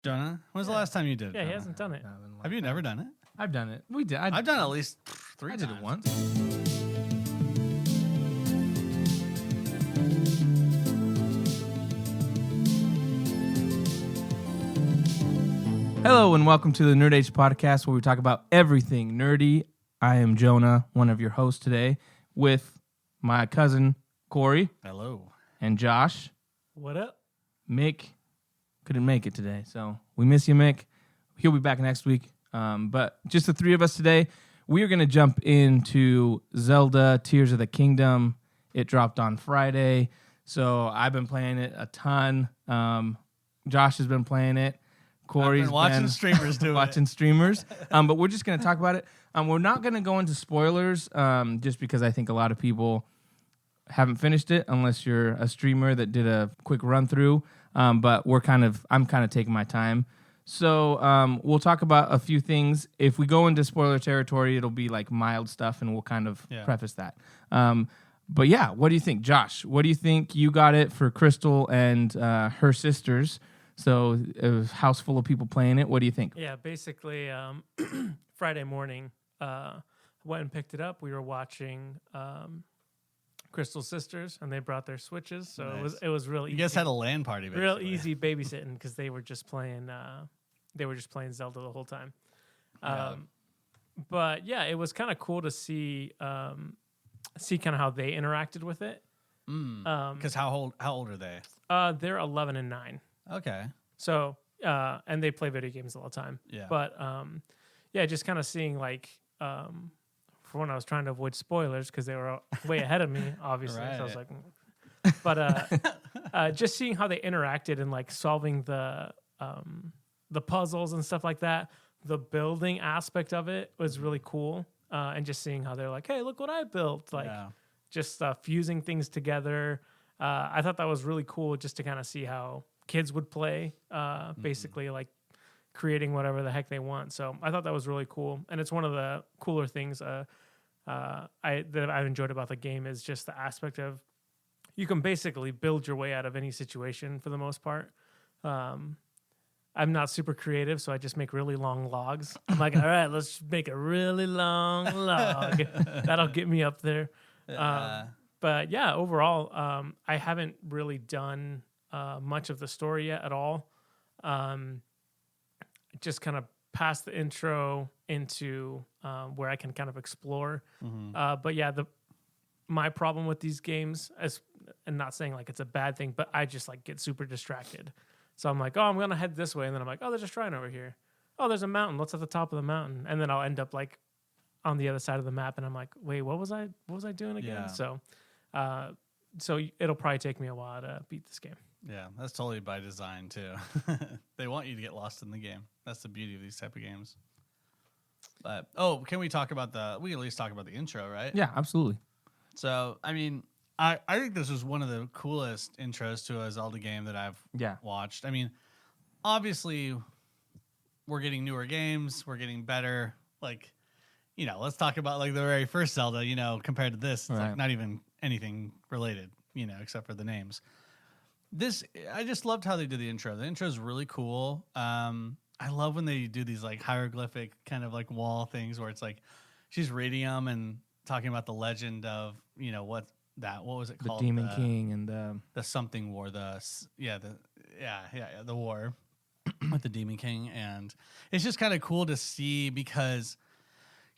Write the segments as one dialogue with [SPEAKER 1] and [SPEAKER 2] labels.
[SPEAKER 1] Jonah, when's the last time you did it?
[SPEAKER 2] Yeah, he
[SPEAKER 1] Jonah?
[SPEAKER 2] hasn't done it.
[SPEAKER 1] Have you never done it?
[SPEAKER 3] I've done it. We did.
[SPEAKER 1] I've done it at least 3
[SPEAKER 3] I
[SPEAKER 1] times.
[SPEAKER 3] did it once. Hello and welcome to the Nerd Age podcast, where we talk about everything nerdy. I am Jonah, one of your hosts today, with my cousin Corey
[SPEAKER 1] Hello.
[SPEAKER 3] and Josh.
[SPEAKER 2] What up?
[SPEAKER 3] Mick couldn't make it today, so we miss you, Mick. He'll be back next week. But just the three of us today. We are going to jump into Zelda Tears of the Kingdom. It dropped on Friday, so I've been playing it a ton. Josh has been playing it. Corey's
[SPEAKER 1] been watching streamers do
[SPEAKER 3] watching streamers. But we're just going to talk about it. We're not going to go into spoilers just because I think a lot of people haven't finished it unless you're a streamer that did a quick run through. But I'm kind of taking my time. So we'll talk about a few things. If we go into spoiler territory, it'll be like mild stuff, and we'll kind of preface that. But yeah, what do you think, Josh? What do you think? You got it for Crystal and her sisters. So it was a house full of people playing it. What do you think?
[SPEAKER 2] Yeah, basically, Friday morning, went and picked it up. We were watching Crystal's sisters, and they brought their Switches, so
[SPEAKER 1] Nice.
[SPEAKER 2] it was really
[SPEAKER 1] You guys had a LAN party, basically.
[SPEAKER 2] real easy babysitting because they were just playing Zelda the whole time. But yeah, it was kind of cool to see kind of how they interacted with it.
[SPEAKER 1] Because how old are they?
[SPEAKER 2] They're 11 and 9.
[SPEAKER 1] Okay.
[SPEAKER 2] So, and they play video games all the time.
[SPEAKER 1] Yeah.
[SPEAKER 2] But, yeah, just kind of seeing like, for when I was trying to avoid spoilers because they were way ahead of me, obviously.
[SPEAKER 1] Right.
[SPEAKER 2] So I was like, but just seeing how they interacted and like solving the puzzles and stuff like that. The building aspect of it was really cool. And just seeing how they're like, hey, look what I built. Like just fusing things together. I thought that was really cool just to kind of see how kids would play, basically like creating whatever the heck they want. So I thought that was really cool. And it's one of the cooler things that I've enjoyed about the game is just the aspect of you can basically build your way out of any situation for the most part. I'm not super creative, so I just make really long logs. I'm like, all right, let's make a really long log. That'll get me up there. But yeah, overall, I haven't really done much of the story yet at all. Just kind of past the intro into where I can kind of explore. But yeah, my problem with these games, and not saying like it's a bad thing, but I just like get super distracted. So I'm like, oh, I'm gonna head this way, and then I'm like, oh, there's a shrine over here. Oh, there's a mountain. What's at the top of the mountain? And then I'll end up like on the other side of the map, and I'm like, wait, what was I doing again?
[SPEAKER 1] Yeah.
[SPEAKER 2] So it'll probably take me a while to beat this game.
[SPEAKER 1] Yeah, that's totally by design, too. They want you to get lost in the game. That's the beauty of these type of games. But, can we talk about we can at least talk about the intro, right?
[SPEAKER 3] Yeah, absolutely.
[SPEAKER 1] So, I mean, I think this was one of the coolest intros to a Zelda game that I've watched. I mean, obviously, we're getting newer games. We're getting better. Like, let's talk about like the very first Zelda, compared to this. It's like not even anything related, except for the names. I just loved how they did the intro. The intro is really cool. I love when they do these like hieroglyphic kind of like wall things where it's like she's reading them and talking about the legend of, what was it called?
[SPEAKER 3] The Demon King and
[SPEAKER 1] the something war, the war with the Demon King. And it's just kind of cool to see because,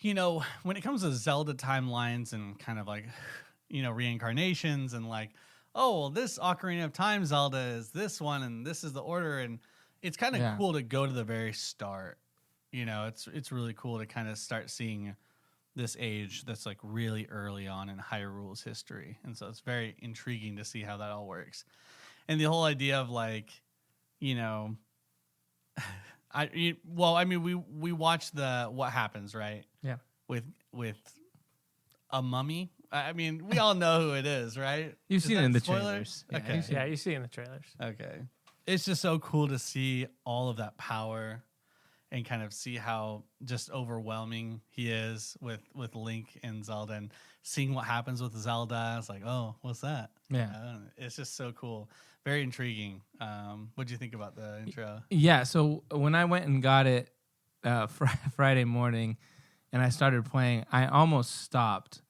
[SPEAKER 1] when it comes to Zelda timelines and kind of like, reincarnations and like, oh, well, this Ocarina of Time Zelda is this one and this is the order. And it's kind of cool to go to the very start. It's really cool to kind of start seeing this age that's like really early on in Hyrule's history. And so it's very intriguing to see how that all works. And the whole idea of like, we watched the What Happens, right?
[SPEAKER 3] Yeah.
[SPEAKER 1] With a mummy. I mean, we all know who it is, right?
[SPEAKER 3] You've seen it in the trailers.
[SPEAKER 2] Yeah,
[SPEAKER 1] Okay.
[SPEAKER 2] you see it in the trailers.
[SPEAKER 1] Okay. It's just so cool to see all of that power and kind of see how just overwhelming he is with Link and Zelda and seeing what happens with Zelda. It's like, oh, what's that?
[SPEAKER 3] Yeah.
[SPEAKER 1] It's just so cool. very intriguing. What do you think about the intro?
[SPEAKER 3] Yeah, so when I went and got it Friday morning, and I started playing, I almost stopped,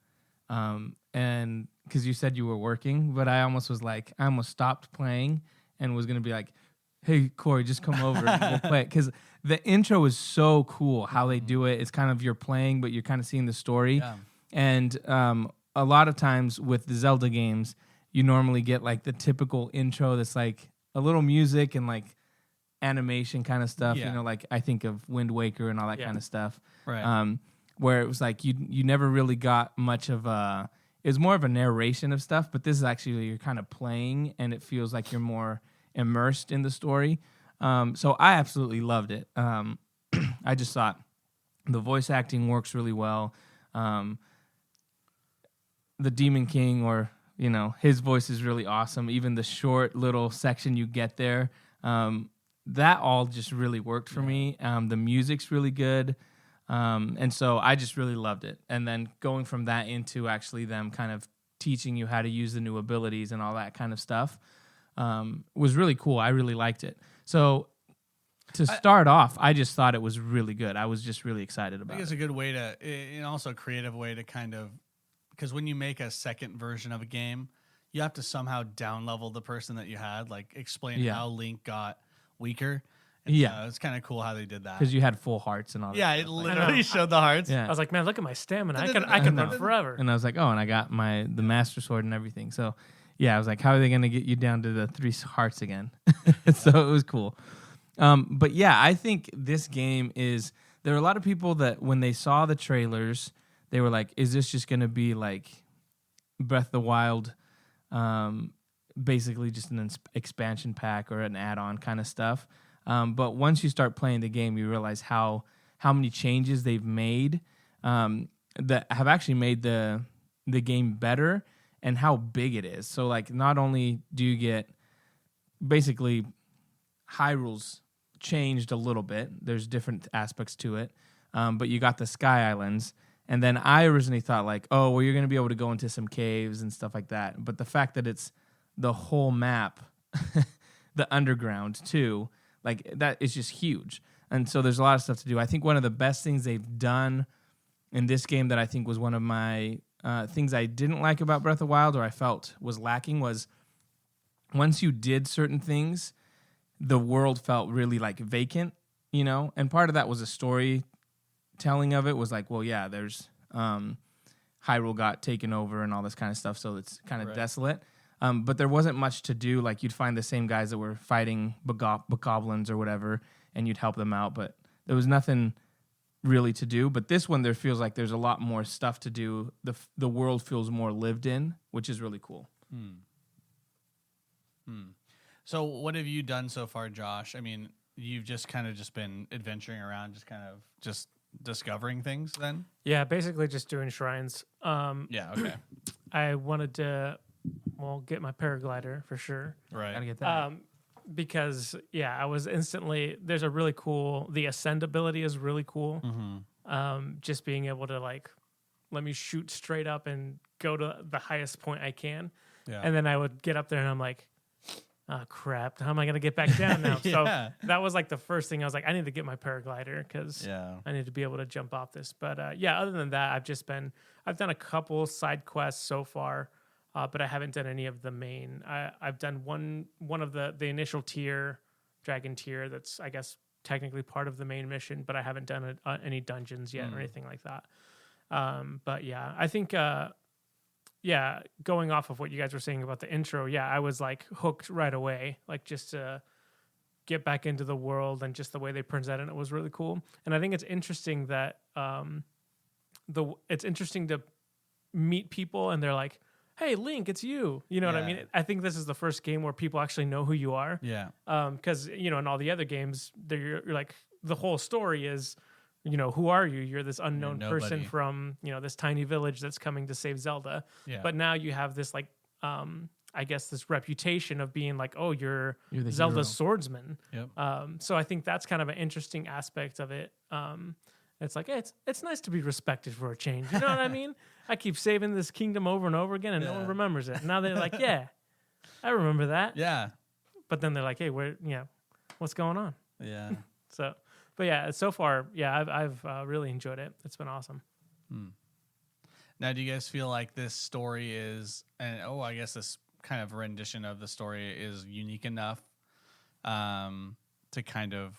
[SPEAKER 3] and because you said you were working, but I almost stopped playing and was gonna be like, "Hey, Corey, just come over and we'll play it," because the intro is so cool how they do it. It's kind of you're playing, but you're kind of seeing the story, and a lot of times with the Zelda games, you normally get like the typical intro that's like a little music and like animation kind of stuff, you know, like I think of Wind Waker and all that kind of stuff,
[SPEAKER 1] right?
[SPEAKER 3] Where it was like you never really got much of it was more of a narration of stuff, but this is actually you're kind of playing and it feels like you're more immersed in the story. So I absolutely loved it. I just thought the voice acting works really well. The Demon King, or you know, his voice is really awesome. Even the short little section you get there, that all just really worked for me. The music's really good. And so I just really loved it. And then going from that into actually them kind of teaching you how to use the new abilities and all that kind of stuff was really cool. I really liked it. So to start off, I just thought it was really good. I was just really excited about it.
[SPEAKER 1] I think it's a good way to, and also a creative way to kind of, because when you make a second version of a game, you have to somehow down level the person that you had, like explain how Link got weaker. And it's kind of cool how they did that.
[SPEAKER 3] Because you had full hearts and all that.
[SPEAKER 1] Yeah, it literally showed the hearts.
[SPEAKER 2] Yeah. I was like, man, look at my stamina. I can run forever.
[SPEAKER 3] And I was like, oh, and I got the Master Sword and everything. So, yeah, I was like, how are they going to get you down to the 3 hearts again? So it was cool. But, yeah, I think this game is... There are a lot of people that when they saw the trailers, they were like, is this just going to be like Breath of the Wild, basically just an expansion pack or an add-on kind of stuff? But once you start playing the game, you realize how many changes they've made that have actually made the game better and how big it is. So, like, not only do you get basically Hyrule's changed a little bit, there's different aspects to it, but you got the Sky Islands. And then I originally thought, like, oh, well, you're going to be able to go into some caves and stuff like that. But the fact that it's the whole map, the underground, too, like, that is just huge. And so there's a lot of stuff to do. I think one of the best things they've done in this game that I think was one of my things I didn't like about Breath of the Wild, or I felt was lacking, was once you did certain things, the world felt really, like, vacant, you know? And part of that was a storytelling of it was like, well, yeah, there's Hyrule got taken over and all this kind of stuff, so it's kind of desolate. But there wasn't much to do. Like, you'd find the same guys that were fighting bokoblins or whatever, and you'd help them out. But there was nothing really to do. But this one, there feels like there's a lot more stuff to do. The world feels more lived in, which is really cool.
[SPEAKER 1] So what have you done so far, Josh? I mean, you've just kind of just been adventuring around, just discovering things then?
[SPEAKER 2] Yeah, basically just doing shrines.
[SPEAKER 1] Yeah, okay.
[SPEAKER 2] I wanted to... get my paraglider for sure.
[SPEAKER 1] Right.
[SPEAKER 3] Gotta get that.
[SPEAKER 2] Because, I was instantly... There's a really cool... The ascend ability is really cool.
[SPEAKER 1] Mm-hmm.
[SPEAKER 2] Just being able to, like, let me shoot straight up and go to the highest point I can. Yeah. And then I would get up there and I'm like, oh, crap. How am I going to get back down now? So that was, like, the first thing. I was like, I need to get my paraglider because I need to be able to jump off this. But, other than that, I've done a couple side quests so far. But I haven't done any of the main. I've done one of the initial tier, dragon tier. That's, I guess, technically part of the main mission. But I haven't done any dungeons yet or anything like that. But yeah, I think going off of what you guys were saying about the intro, I was like hooked right away, like just to get back into the world and just the way they presented it was really cool. And I think it's interesting that it's interesting to meet people and they're like, hey, Link, it's you. You know what I mean? I think this is the first game where people actually know who you are.
[SPEAKER 1] Yeah.
[SPEAKER 2] Because, in all the other games, you're like, the whole story is, who are you? You're this unknown person from, this tiny village that's coming to save Zelda. Yeah. But now you have this, like, I guess this reputation of being like, oh, you're Zelda's hero. Swordsman. Yep. So I think that's kind of an interesting aspect of it. It's like, hey, it's nice to be respected for a change. You know what I mean? I keep saving this kingdom over and over again, and no one remembers it. And now they're like, yeah, I remember that.
[SPEAKER 1] Yeah.
[SPEAKER 2] but then they're like, hey, what's going on?
[SPEAKER 1] Yeah.
[SPEAKER 2] But yeah, so far, yeah, I've really enjoyed it. It's been awesome.
[SPEAKER 1] Now, do you guys feel like this story is, I guess this kind of rendition of the story is unique enough to kind of,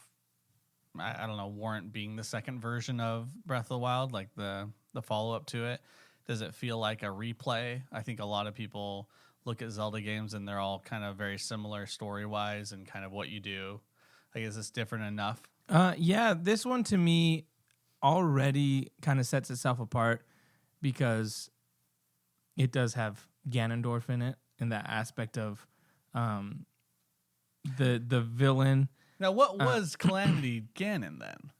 [SPEAKER 1] I don't know, warrant being the second version of Breath of the Wild, like the follow-up to it? Does it feel like a replay? I think a lot of people look at Zelda games and they're all kind of very similar story-wise and kind of what you do. Like, is this different enough?
[SPEAKER 3] Yeah, this one to me already kind of sets itself apart because it does have Ganondorf in it, in that aspect of the villain.
[SPEAKER 1] Now, what was Calamity Ganon then?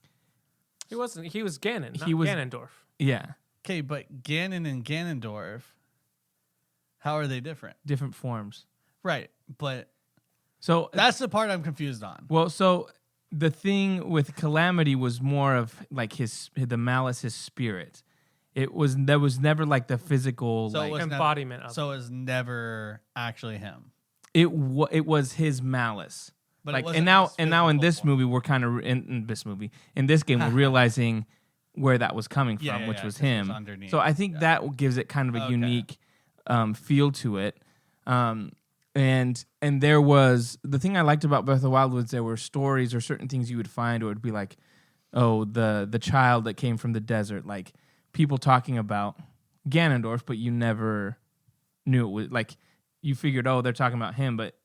[SPEAKER 2] He wasn't. He was Ganon, not Ganondorf.
[SPEAKER 3] Yeah.
[SPEAKER 1] Okay, but Ganon and Ganondorf, how are they different?
[SPEAKER 3] Different forms.
[SPEAKER 1] Right, but
[SPEAKER 3] so
[SPEAKER 1] that's the part I'm confused on.
[SPEAKER 3] Well, so the thing with Calamity was more of like the malice, his spirit. There was never like the physical
[SPEAKER 2] embodiment of it.
[SPEAKER 1] So it was never actually him.
[SPEAKER 3] It was his malice.
[SPEAKER 1] But
[SPEAKER 3] like and now in this movie we're kind of in this game we're realizing where that was coming from, which was him. So I think that gives it kind of a unique feel to it. And there was the thing I liked about Breath of the Wild was there were stories or certain things you would find, or it'd be like, oh, the child that came from the desert, like people talking about Ganondorf, but you never knew it was like you figured, oh, they're talking about him, but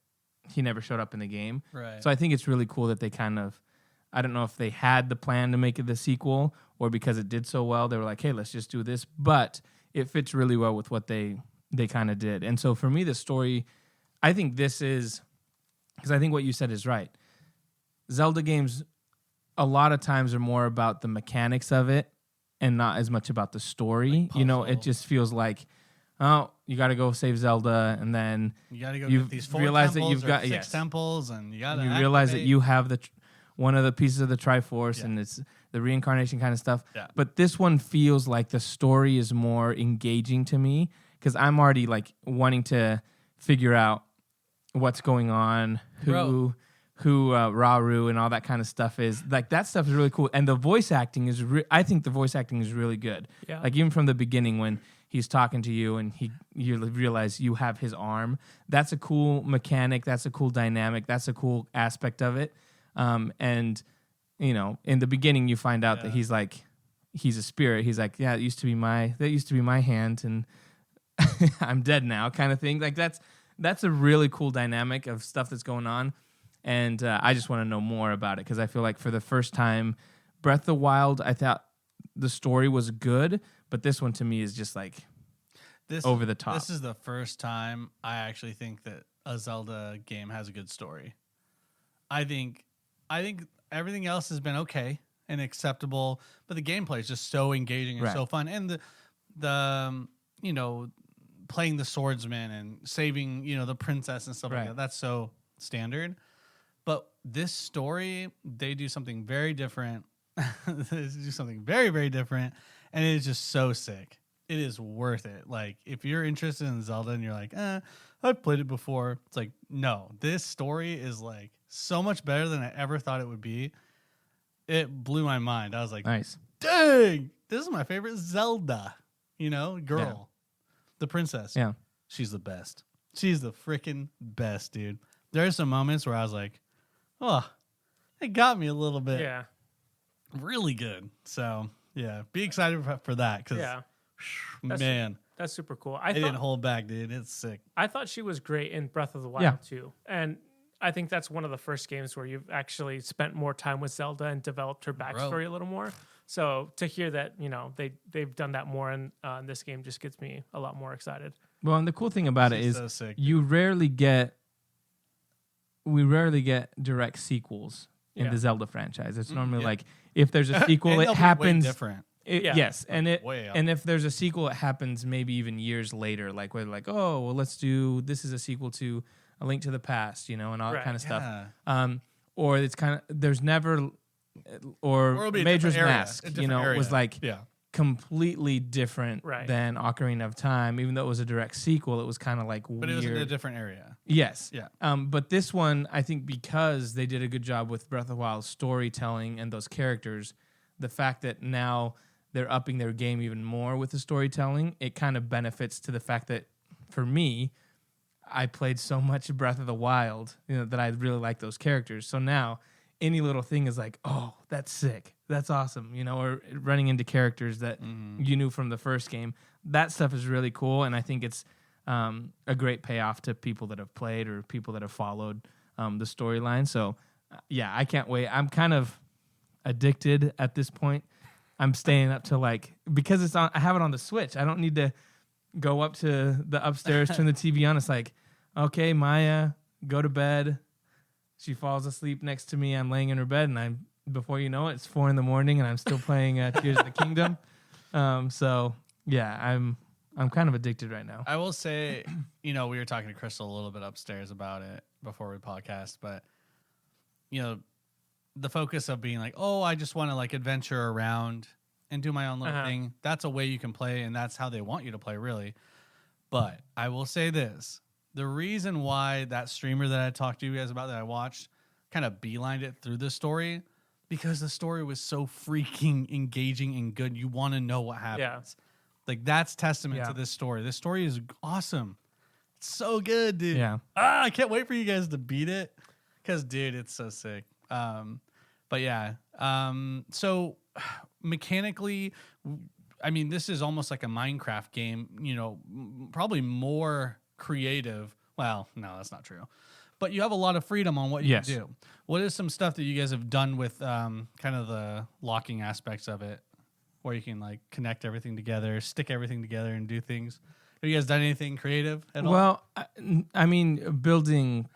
[SPEAKER 3] he never showed up in the game.
[SPEAKER 1] Right.
[SPEAKER 3] So I think it's really cool that they kind of, I don't know if they had the plan to make it the sequel or because it did so well, they were like, hey, let's just do this. But it fits really well with what they kind of did. And so for me, the story, I think this is, because I think what you said is right. Zelda games a lot of times are more about the mechanics of it and not as much about the story. Like it just feels like, oh, you got to go save Zelda, and then
[SPEAKER 1] you got to go get these 4 temples that you've got 6 temples, and you
[SPEAKER 3] realize that you have one of the pieces of the Triforce, and it's the reincarnation kind of stuff.
[SPEAKER 1] Yeah.
[SPEAKER 3] But this one feels like the story is more engaging to me because I'm already like wanting to figure out what's going on, who Rauru and all that kind of stuff is. Like that stuff is really cool, and the voice acting is. I think the voice acting is really good.
[SPEAKER 2] Yeah.
[SPEAKER 3] Like even from the beginning when he's talking to you and you realize you have his arm. That's a cool mechanic. That's a cool dynamic. That's a cool aspect of it. And in the beginning you find out that he's a spirit. He's like, yeah, that used to be my hand, and I'm dead now, kind of thing. Like that's a really cool dynamic of stuff that's going on. And I just want to know more about it because I feel like for the first time, Breath of the Wild, I thought the story was good, but this one to me is just like over the top.
[SPEAKER 1] This is the first time I actually think that a Zelda game has a good story. I think everything else has been okay and acceptable, but the gameplay is just so engaging and so fun. And the playing the swordsman and saving, the princess and stuff like that. That's so standard. But this story, they do something very different. They do something very, very different. And it is just so sick. It is worth it. Like, if you're interested in Zelda and you're like, I've played it before. It's like, no, this story is like so much better than I ever thought it would be. It blew my mind. I was like,
[SPEAKER 3] nice.
[SPEAKER 1] Dang, this is my favorite Zelda, girl, the princess.
[SPEAKER 3] Yeah.
[SPEAKER 1] She's the best. She's the freaking best, dude. There are some moments where I was like, oh, it got me a little bit.
[SPEAKER 2] Yeah.
[SPEAKER 1] Really good. So, yeah, be excited for that. Cause, man.
[SPEAKER 2] That's super cool.
[SPEAKER 1] I didn't hold back, dude. It's sick.
[SPEAKER 2] I thought she was great in Breath of the Wild, too. And I think that's one of the first games where you've actually spent more time with Zelda and developed her backstory a little more. So to hear that, they've done that more in this game just gets me a lot more excited.
[SPEAKER 3] Well, and the cool thing about it is
[SPEAKER 1] so sick,
[SPEAKER 3] we rarely get direct sequels in the Zelda franchise. It's normally like if there's a sequel, it happens
[SPEAKER 1] different.
[SPEAKER 3] Yes, and if there's a sequel, it happens maybe even years later. Like where like, oh, well, this is a sequel to A Link to the Past, and all that kind of stuff. Or it's kind of there's never or
[SPEAKER 1] it'll be
[SPEAKER 3] Majora's
[SPEAKER 1] area,
[SPEAKER 3] Mask, it was like completely different than Ocarina of Time. Even though it was a direct sequel, it was kind of like weird.
[SPEAKER 1] But it was in a different area.
[SPEAKER 3] Yes.
[SPEAKER 1] Yeah.
[SPEAKER 3] But this one, I think because they did a good job with Breath of the Wild's storytelling and those characters, the fact that now they're upping their game even more with the storytelling, it kind of benefits to the fact that, for me, I played so much Breath of the Wild, that I really like those characters. So now any little thing is like, oh, that's sick. That's awesome. Or running into characters that you knew from the first game. That stuff is really cool. And I think it's a great payoff to people that have played or people that have followed the storyline. So yeah, I can't wait. I'm kind of addicted at this point. I'm staying up to because it's on, I have it on the Switch. I don't need to go up to the upstairs, turn the TV on. It's like, okay, Maya, go to bed. She falls asleep next to me. I'm laying in her bed, and before you know it, it's 4 a.m, and I'm still playing Tears of the Kingdom. So yeah, I'm kind of addicted right now.
[SPEAKER 1] I will say, we were talking to Crystal a little bit upstairs about it before we podcast, but the focus of being like, oh, I just want to adventure around and do my own little thing. That's a way you can play, and that's how they want you to play, really. But I will say this. The reason why that streamer that I talked to you guys about that I watched kind of beelined it through the story, because the story was so freaking engaging and good. You want to know what happens. Yeah. That's testament to this story. This story is awesome. It's so good, dude.
[SPEAKER 3] Yeah.
[SPEAKER 1] I can't wait for you guys to beat it, because, dude, it's so sick. But yeah, so mechanically, I mean, this is almost like a Minecraft game, probably more creative. Well, no, that's not true. But you have a lot of freedom on what you can do. What is some stuff that you guys have done with kind of the locking aspects of it, where you can connect everything together, stick everything together, and do things? Have you guys done anything creative at all?
[SPEAKER 3] Well, I mean, building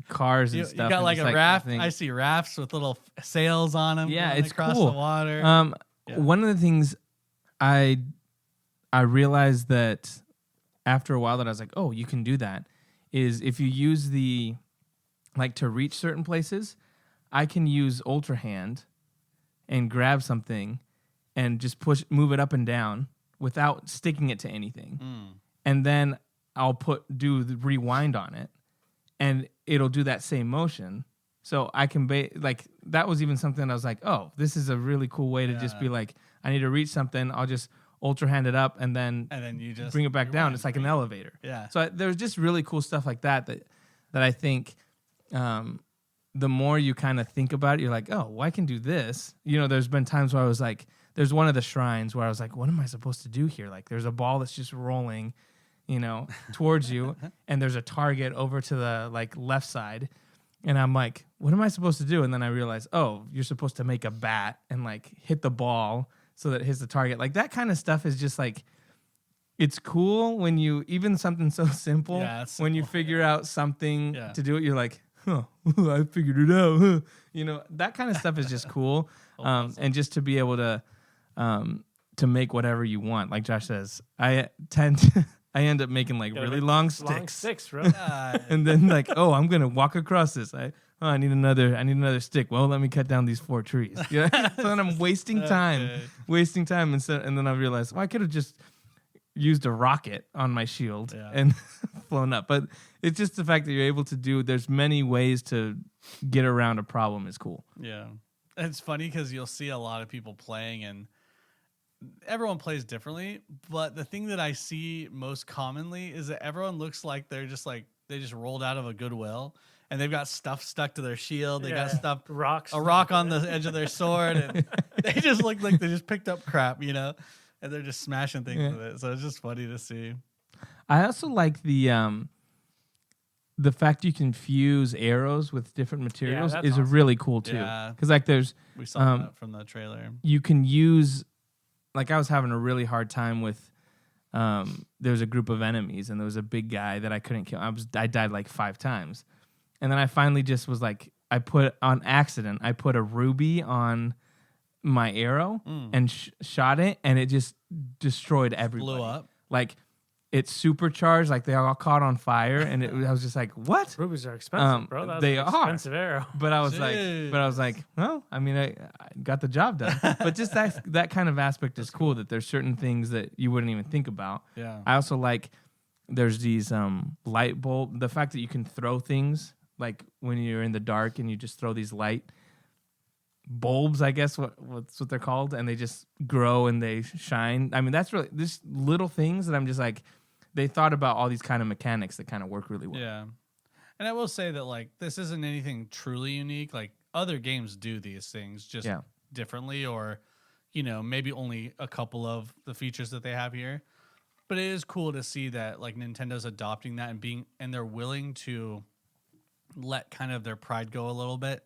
[SPEAKER 3] cars and stuff.
[SPEAKER 1] You got a raft. I see rafts with little sails on them.
[SPEAKER 3] Yeah, it's
[SPEAKER 1] across
[SPEAKER 3] cool.
[SPEAKER 1] the water.
[SPEAKER 3] One of the things I realized that after a while that I was like, oh, you can do that, is if you use the to reach certain places, I can use Ultra Hand and grab something and just move it up and down without sticking it to anything, and then I'll do the rewind on it, and it'll do that same motion. So I can that was even something I was like, oh, this is a really cool way to just be like, I need to reach something. I'll just Ultra Hand it up and then you just bring it back down. It's like an elevator.
[SPEAKER 1] Yeah.
[SPEAKER 3] So there's just really cool stuff like that I think the more you kind of think about it, you're like, oh, well, I can do this. There's been times where I was like, there's one of the shrines where I was like, what am I supposed to do here? There's a ball that's just rolling, towards you, and there's a target over to the left side, and I'm like, what am I supposed to do? And then I realized, oh, you're supposed to make a bat and hit the ball so that it hits the target. That kind of stuff is just it's cool when you, even something so simple, when you figure out something to do it, you're like, huh, I figured it out. Huh. That kind of stuff is just cool. And just to be able to make whatever you want. Like Josh says, I end up making really long sticks.
[SPEAKER 2] Long sticks, right?
[SPEAKER 3] And then oh, I'm gonna walk across this. I need another stick. Well, let me cut down these 4 trees. So then I'm wasting time, and then I realized, well, I could have just used a rocket on my shield and flown up. But it's just the fact that you're able to there's many ways to get around a problem is cool.
[SPEAKER 1] Yeah. It's funny because you'll see a lot of people playing, and everyone plays differently. But the thing that I see most commonly is that everyone looks like they're just they just rolled out of a Goodwill, and they've got stuff stuck to their shield. They got stuff, a rock on the edge of their sword, and they just look like they just picked up crap, and they're just smashing things with it. So it's just funny to see.
[SPEAKER 3] I also like the fact you can fuse arrows with different materials is awesome. Really cool too. Because
[SPEAKER 1] we saw that from the trailer.
[SPEAKER 3] You can use, I was having a really hard time with. There was a group of enemies, and there was a big guy that I couldn't kill. I died 5 times, and then I finally just was I put a ruby on my arrow and shot it, and it just destroyed everybody.
[SPEAKER 1] Blew up.
[SPEAKER 3] it's supercharged, like they all caught on fire, and I was just like, "What?"
[SPEAKER 2] Rubies are expensive, bro. That's
[SPEAKER 3] they
[SPEAKER 2] an expensive arrow.
[SPEAKER 3] But I was like, well, I mean, I got the job done. But just that kind of aspect is cool. That there's certain things that you wouldn't even think about.
[SPEAKER 1] Yeah.
[SPEAKER 3] I also like there's these light bulb. The fact that you can throw things like when you're in the dark and you just throw these light bulbs, I guess what's what they're called, and they just grow and they shine. I mean, that's really just little things that I'm just like, they thought about all these kind of mechanics that kind of work really well.
[SPEAKER 1] Yeah. And I will say that like this isn't anything truly unique. Like other games do these things just differently, or maybe only a couple of the features that they have here. But it is cool to see that like Nintendo's adopting that and they're willing to let kind of their pride go a little bit.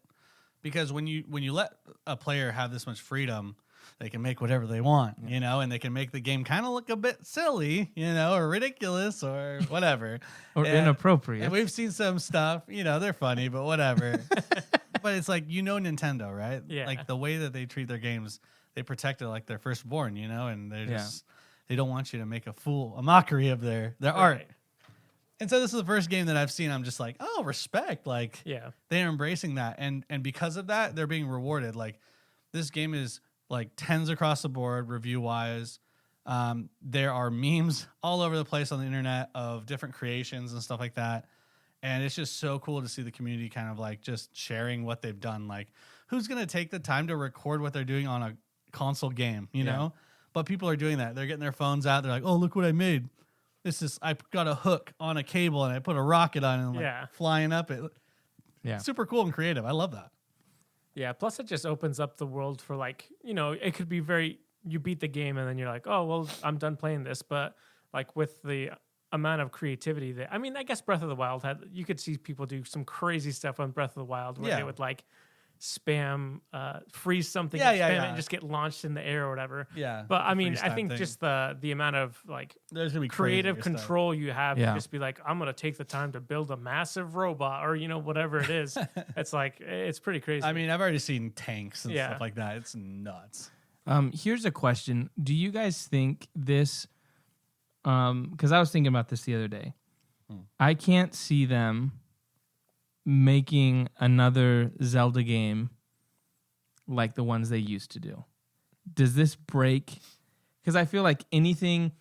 [SPEAKER 1] Because when you let a player have this much freedom, they can make whatever they want, and they can make the game kind of look a bit silly, or ridiculous or whatever.
[SPEAKER 3] Or inappropriate.
[SPEAKER 1] And we've seen some stuff, they're funny, but whatever. But it's like, Nintendo, right?
[SPEAKER 2] Yeah.
[SPEAKER 1] Like the way that they treat their games, they protect it like their firstborn, and they're just, they don't want you to make a mockery of their art. And so this is the first game that I've seen. I'm just like, oh, respect. Like, they're embracing that. And because of that, they're being rewarded. Like, this game is like 10s across the board, review-wise. There are memes all over the place on the internet of different creations and stuff like that. And it's just so cool to see the community kind of like just sharing what they've done. Like, who's going to take the time to record what they're doing on a console game, you know? But people are doing that. They're getting their phones out. They're like, oh, look what I made. I got a hook on a cable and I put a rocket on it and like flying up it. Yeah. Super cool and creative. I love that.
[SPEAKER 2] Yeah. Plus it just opens up the world for like, it could be you beat the game and then you're like, oh, well, I'm done playing this. But like with the amount of creativity I guess Breath of the Wild you could see people do some crazy stuff on Breath of the Wild where they would like spam, freeze something, and spam it and just get launched in the air or whatever.
[SPEAKER 1] Yeah.
[SPEAKER 2] But I mean, I think just the amount of like creative control you have to just be like, I'm going to take the time to build a massive robot or, whatever it is. It's like, it's pretty crazy.
[SPEAKER 1] I mean, I've already seen tanks and stuff like that. It's nuts.
[SPEAKER 3] Here's a question. Do you guys think this, because I was thinking about this the other day. I can't see them making another Zelda game like the ones they used to do. Does this break? Because I feel like anything,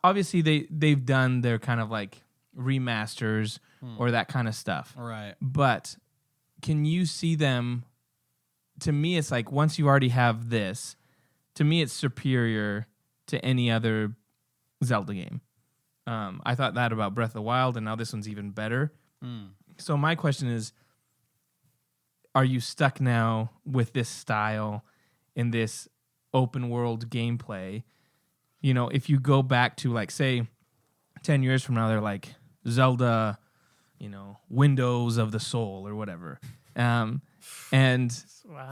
[SPEAKER 3] obviously they've done their kind of like remasters or that kind of stuff.
[SPEAKER 1] Right.
[SPEAKER 3] But can you see them, to me it's like once you already have this, to me it's superior to any other Zelda game. I thought that about Breath of the Wild, and now this one's even better. So my question is, are you stuck now with this style in this open world gameplay? If you go back to like, say, 10 years from now, they're like Zelda, Windows of the Soul or whatever. And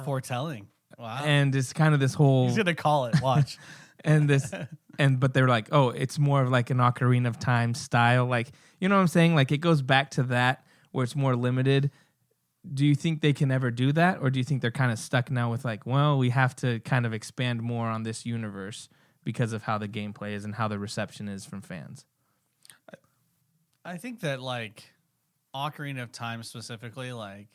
[SPEAKER 1] foretelling. Wow.
[SPEAKER 3] And it's kind of this whole...
[SPEAKER 1] He's going to call it. Watch.
[SPEAKER 3] But they're like, oh, it's more of like an Ocarina of Time style. Like, you know what I'm saying? Like it goes back to that where it's more limited. Do you think they can ever do that? Or do you think they're kind of stuck now with like, well, we have to kind of expand more on this universe because of how the gameplay is and how the reception is from fans?
[SPEAKER 1] I think that like Ocarina of Time specifically, like,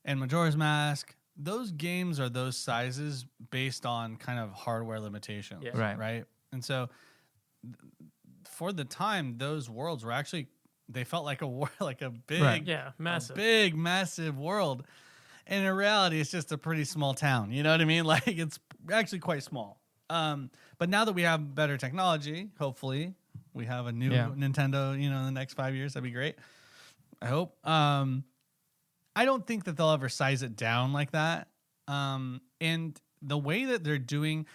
[SPEAKER 1] and Majora's Mask, those games are those sizes based on kind of hardware limitations.
[SPEAKER 2] Yeah.
[SPEAKER 1] Right. And so for the time, those worlds were actually, they felt like a big, massive world. And in reality, it's just a pretty small town. You know what I mean? Like it's actually quite small. But now that we have better technology, hopefully we have a new Nintendo, in the next 5 years. That'd be great. I hope. I don't think that they'll ever size it down like that. And the way that they're doing,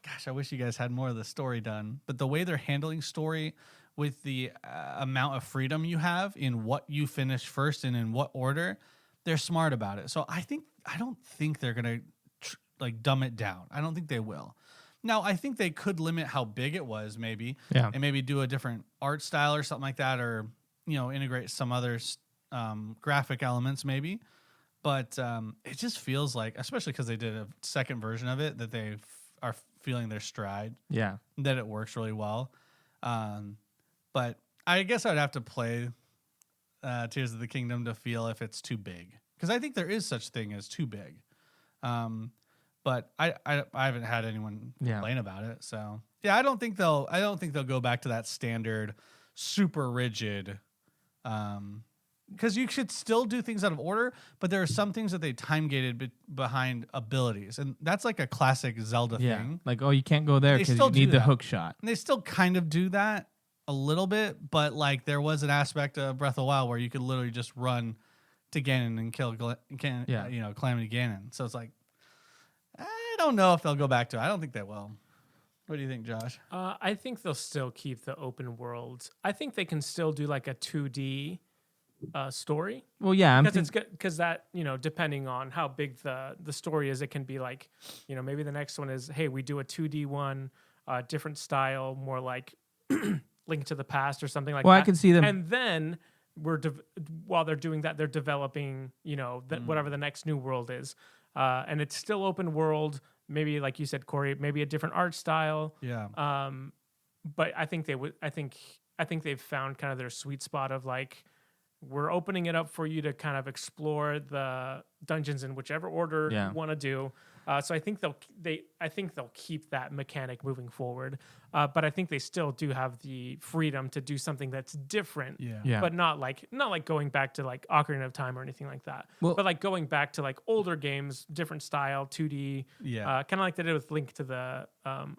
[SPEAKER 1] gosh, I wish you guys had more of the story done, but the way they're handling story with the amount of freedom you have in what you finish first and in what order, they're smart about it. So I don't think they're going to like dumb it down. I don't think they will. Now, I think they could limit how big it was maybe, and maybe do a different art style or something like that, or, integrate some other graphic elements maybe. But it just feels like, especially because they did a second version of it, that they are feeling their stride.
[SPEAKER 3] Yeah.
[SPEAKER 1] That it works really well. But I guess I'd have to play Tears of the Kingdom to feel if it's too big, because I think there is such thing as too big. But I haven't had anyone complain about it. So yeah, I don't think they'll go back to that standard super rigid. Because you should still do things out of order, but there are some things that they time gated behind abilities, and that's like a classic Zelda thing.
[SPEAKER 3] Like, oh, you can't go there because you need the hook shot.
[SPEAKER 1] And they still kind of do that a little bit, but like there was an aspect of Breath of the Wild where you could literally just run to Ganon and kill Calamity Ganon. So it's like, I don't know if they'll go back to it. I don't think they will. What do you think, Josh?
[SPEAKER 2] I think they'll still keep the open world. I think they can still do like a 2D story.
[SPEAKER 3] Well, yeah,
[SPEAKER 2] because that, depending on how big the story is, it can be like, maybe the next one is, hey, we do a 2D one, different style, more like Link to the Past or something like that.
[SPEAKER 3] Well, I can see them.
[SPEAKER 2] And then while they're doing that, they're developing, whatever the next new world is. And it's still open world. Maybe, like you said, Corey, maybe a different art style.
[SPEAKER 1] Yeah.
[SPEAKER 2] But I think they would. I think they've found kind of their sweet spot of like, we're opening it up for you to kind of explore the dungeons in whichever order you want to do. So I think they'll keep that mechanic moving forward. But I think they still do have the freedom to do something that's different.
[SPEAKER 3] Yeah.
[SPEAKER 2] But not like going back to like Ocarina of Time or anything like that.
[SPEAKER 3] Well,
[SPEAKER 2] but like going back to like older games, different style, 2D.
[SPEAKER 1] Yeah.
[SPEAKER 2] Kind of like they did with Link to the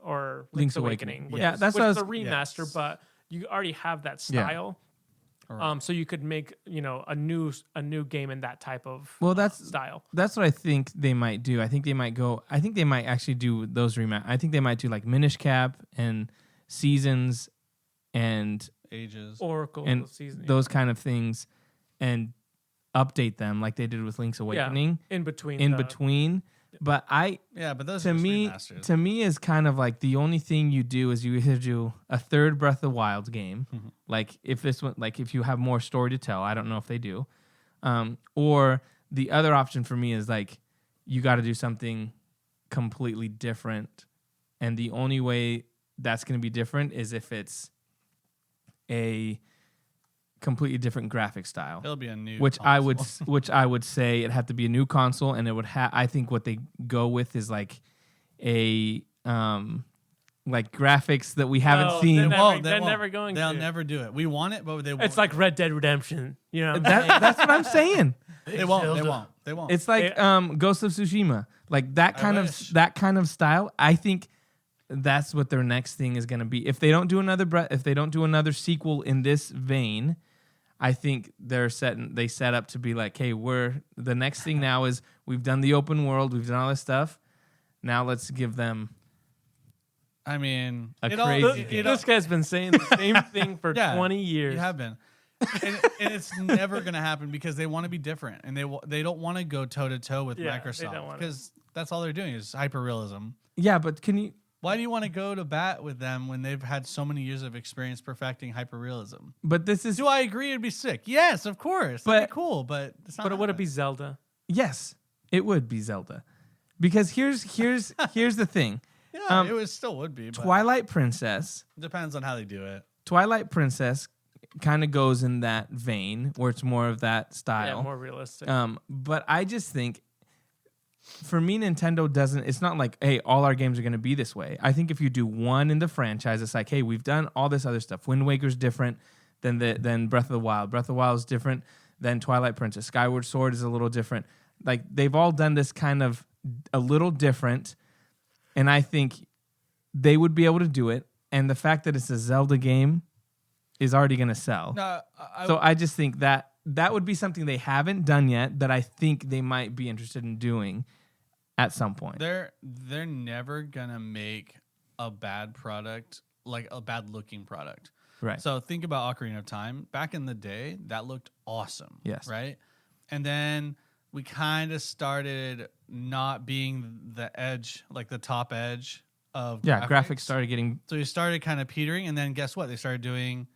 [SPEAKER 2] or
[SPEAKER 3] Link's Awakening. That's
[SPEAKER 2] the remaster, but you already have that style.
[SPEAKER 1] Right.
[SPEAKER 2] So you could make a new game in that type of style.
[SPEAKER 3] That's what I think they might do. I think they might actually do those I think they might do like Minish Cap and Seasons and
[SPEAKER 1] Ages,
[SPEAKER 2] Oracle
[SPEAKER 3] and
[SPEAKER 2] Season,
[SPEAKER 3] those kind of things, and update them like they did with Link's Awakening.
[SPEAKER 2] In between.
[SPEAKER 3] But
[SPEAKER 1] those
[SPEAKER 3] to me is kind of like the only thing you do is you either do a third Breath of the Wild game, like if you have more story to tell. I don't know if they do, or the other option for me is like you got to do something completely different, and the only way that's going to be different is if it's a completely different graphic style.
[SPEAKER 1] It'll be a new
[SPEAKER 3] which
[SPEAKER 1] console.
[SPEAKER 3] I would say it'd have to be a new console, and it would I think what they go with is like a like graphics that we haven't seen.
[SPEAKER 1] They'll never do it. We want it, but they won't.
[SPEAKER 2] It's like Red Dead Redemption,
[SPEAKER 3] That's what I'm saying.
[SPEAKER 1] They won't.
[SPEAKER 3] It's like Ghost of Tsushima. Like that kind of style. I think that's what their next thing is going to be. If they don't do another sequel in this vein, I think they set up to be like, hey, the next thing now is we've done the open world, we've done all this stuff. Now let's give them.
[SPEAKER 1] I mean,
[SPEAKER 2] this guy's been saying the same thing for 20 years.
[SPEAKER 1] You have been, and it's never going to happen because they want to be different, and they don't want to go toe to toe with Microsoft because that's all they're doing is hyperrealism.
[SPEAKER 3] Yeah, but can you?
[SPEAKER 1] Why do you want to go to bat with them when they've had so many years of experience perfecting hyperrealism?
[SPEAKER 3] But this is.
[SPEAKER 1] Do I agree? It'd be sick. Yes, of course. That'd be cool, but it's not.
[SPEAKER 2] But would it be Zelda?
[SPEAKER 3] Yes, it would be Zelda, because here's the thing.
[SPEAKER 1] Yeah, it still would be.
[SPEAKER 3] Twilight Princess
[SPEAKER 1] depends on how they do it.
[SPEAKER 3] Twilight Princess kind of goes in that vein where it's more of that style,
[SPEAKER 2] more realistic.
[SPEAKER 3] But I just think. For me, Nintendo doesn't. It's not like, hey, all our games are going to be this way. I think if you do one in the franchise, it's like, hey, we've done all this other stuff. Wind Waker's different than Breath of the Wild. Breath of the Wild is different than Twilight Princess. Skyward Sword is a little different. Like they've all done this kind of a little different, and I think they would be able to do it. And the fact that it's a Zelda game is already going to sell. So I just think that would be something they haven't done yet that I think they might be interested in doing at some point.
[SPEAKER 1] They're never gonna make a bad product, like a bad looking product.
[SPEAKER 3] Right.
[SPEAKER 1] So think about Ocarina of Time. Back in the day, that looked awesome.
[SPEAKER 3] Yes.
[SPEAKER 1] Right? And then we kind of started not being the edge, like the top edge of
[SPEAKER 3] graphics started getting.
[SPEAKER 1] So you started kind of petering, and then guess what? They started doing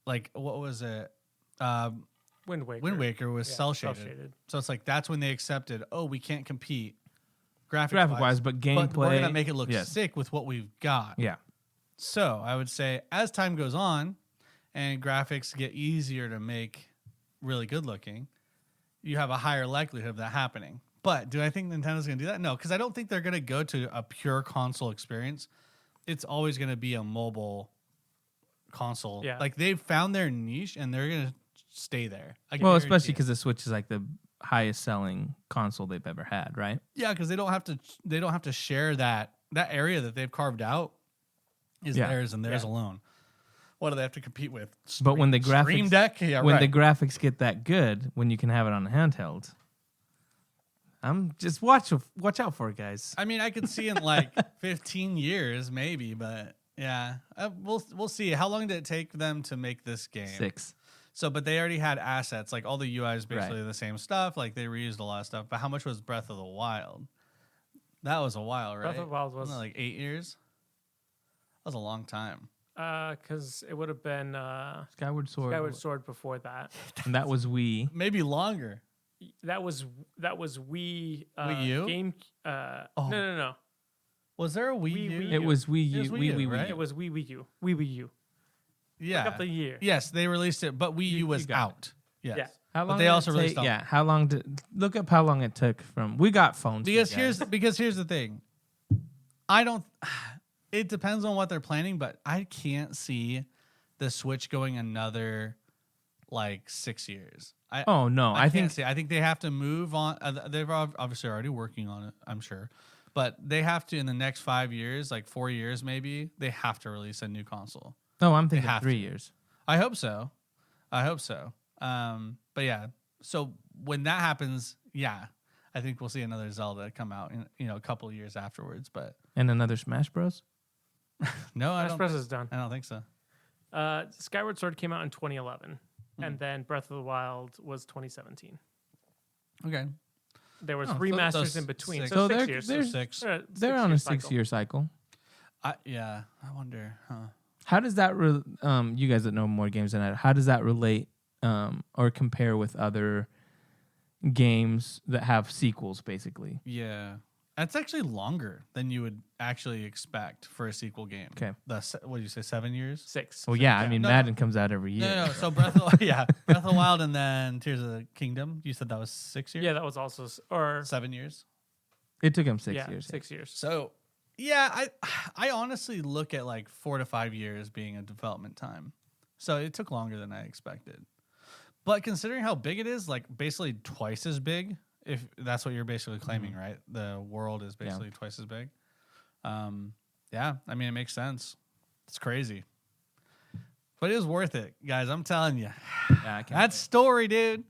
[SPEAKER 1] like, what was it?
[SPEAKER 2] Wind Waker.
[SPEAKER 1] Wind Waker was cell shaded. So it's like that's when they accepted, we can't compete graphic wise,
[SPEAKER 3] but gameplay.
[SPEAKER 1] But we're gonna make it look sick with what we've got.
[SPEAKER 3] Yeah.
[SPEAKER 1] So I would say as time goes on, and graphics get easier to make really good looking, you have a higher likelihood of that happening. But do I think Nintendo's going to do that? No, because I don't think they're going to go to a pure console experience. It's always going to be a mobile console.
[SPEAKER 2] Yeah.
[SPEAKER 1] Like they've found their niche and they're going to stay there.
[SPEAKER 3] Well, especially because the Switch is like the highest selling console they've ever had, right?
[SPEAKER 1] Yeah, because they don't have to share that area that they've carved out is theirs and theirs alone. What do they have to compete with?
[SPEAKER 3] But when the graphics
[SPEAKER 1] Stream Deck, yeah,
[SPEAKER 3] when the graphics get that good, when you can have it on a handheld, I'm just watch out for it, guys.
[SPEAKER 1] I mean, I could see in like 15 years, maybe, but yeah, we'll see. How long did it take them to make this game?
[SPEAKER 3] 6.
[SPEAKER 1] So, but they already had assets. Like all the UI is basically the same stuff. Like they reused a lot of stuff. But how much was Breath of the Wild? That was a while, right?
[SPEAKER 2] Breath of the Wild was
[SPEAKER 1] Wasn't it like 8 years. That was a long time.
[SPEAKER 2] Because it would have been
[SPEAKER 3] Skyward
[SPEAKER 2] Sword before that.
[SPEAKER 3] And that was Wii.
[SPEAKER 1] Maybe longer.
[SPEAKER 2] That was Wii.
[SPEAKER 1] Wii U?
[SPEAKER 2] Game. No.
[SPEAKER 1] Was there a Wii U?
[SPEAKER 3] It was Wii U.
[SPEAKER 1] It was Wii U, right?
[SPEAKER 2] It was Wii U. Wii U.
[SPEAKER 1] Yeah.
[SPEAKER 2] Look up the year.
[SPEAKER 1] Yes, they released it, but Wii U was out. Yes.
[SPEAKER 2] Yeah.
[SPEAKER 3] How long
[SPEAKER 1] but they also released.
[SPEAKER 3] How long did look up how long it took from we got phones.
[SPEAKER 1] Because here's the thing. It depends on what they're planning, but I can't see the Switch going another like 6 years. I think they have to move on. They're obviously already working on it, I'm sure, but they have to in the next 5 years, like 4 years maybe. They have to release a new console.
[SPEAKER 3] No, I'm thinking 3 years.
[SPEAKER 1] I hope so. But yeah, so when that happens, yeah, I think we'll see another Zelda come out in a couple of years afterwards. But
[SPEAKER 3] and another Smash Bros.
[SPEAKER 1] No,
[SPEAKER 2] Smash Bros is done.
[SPEAKER 1] I don't think so.
[SPEAKER 2] Skyward Sword came out in 2011, and then Breath of the Wild was 2017.
[SPEAKER 1] Okay.
[SPEAKER 2] There was remasters in between.
[SPEAKER 1] Six.
[SPEAKER 2] So
[SPEAKER 3] they're
[SPEAKER 2] 6 years.
[SPEAKER 3] they're on a 6-year cycle.
[SPEAKER 1] I wonder, huh?
[SPEAKER 3] How does that you guys that know more games than I, how does that relate or compare with other games that have sequels basically?
[SPEAKER 1] Yeah. That's actually longer than you would actually expect for a sequel game.
[SPEAKER 3] Okay.
[SPEAKER 1] What did you say, 7 years?
[SPEAKER 2] 6.
[SPEAKER 3] Well, yeah, I mean, Madden comes out every year.
[SPEAKER 1] No. So Breath of the Wild and then Tears of the Kingdom. You said that was 6 years?
[SPEAKER 2] Yeah, that was also
[SPEAKER 1] 7 years.
[SPEAKER 3] It took him 6 years.
[SPEAKER 2] 6 years.
[SPEAKER 1] So, yeah, I honestly look at like 4 to 5 years being a development time. So it took longer than I expected. But considering how big it is, like basically twice as big, if that's what you're basically claiming, right? The world is basically twice as big. Yeah, I mean, it makes sense. It's crazy. But it was worth it, guys. I'm telling you.
[SPEAKER 3] Yeah,
[SPEAKER 1] that story, dude.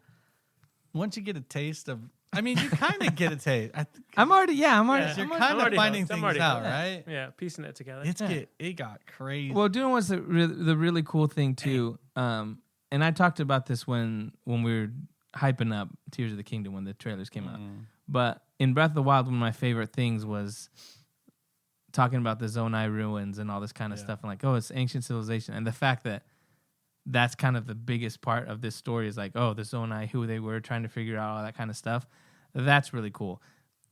[SPEAKER 1] Once you get a taste of... I mean, you kind of get a taste.
[SPEAKER 3] I'm already.
[SPEAKER 1] You're kind of finding things out, right?
[SPEAKER 2] Yeah, piecing it together.
[SPEAKER 1] It got crazy.
[SPEAKER 3] Well, doing what's the really cool thing too, and I talked about this when we were hyping up Tears of the Kingdom when the trailers came out. But in Breath of the Wild, one of my favorite things was talking about the Zonai ruins and all this kind of stuff, and like, oh, it's ancient civilization, and the fact that that's kind of the biggest part of this story is like, oh, the Zonai, who they were, trying to figure out all that kind of stuff. That's really cool.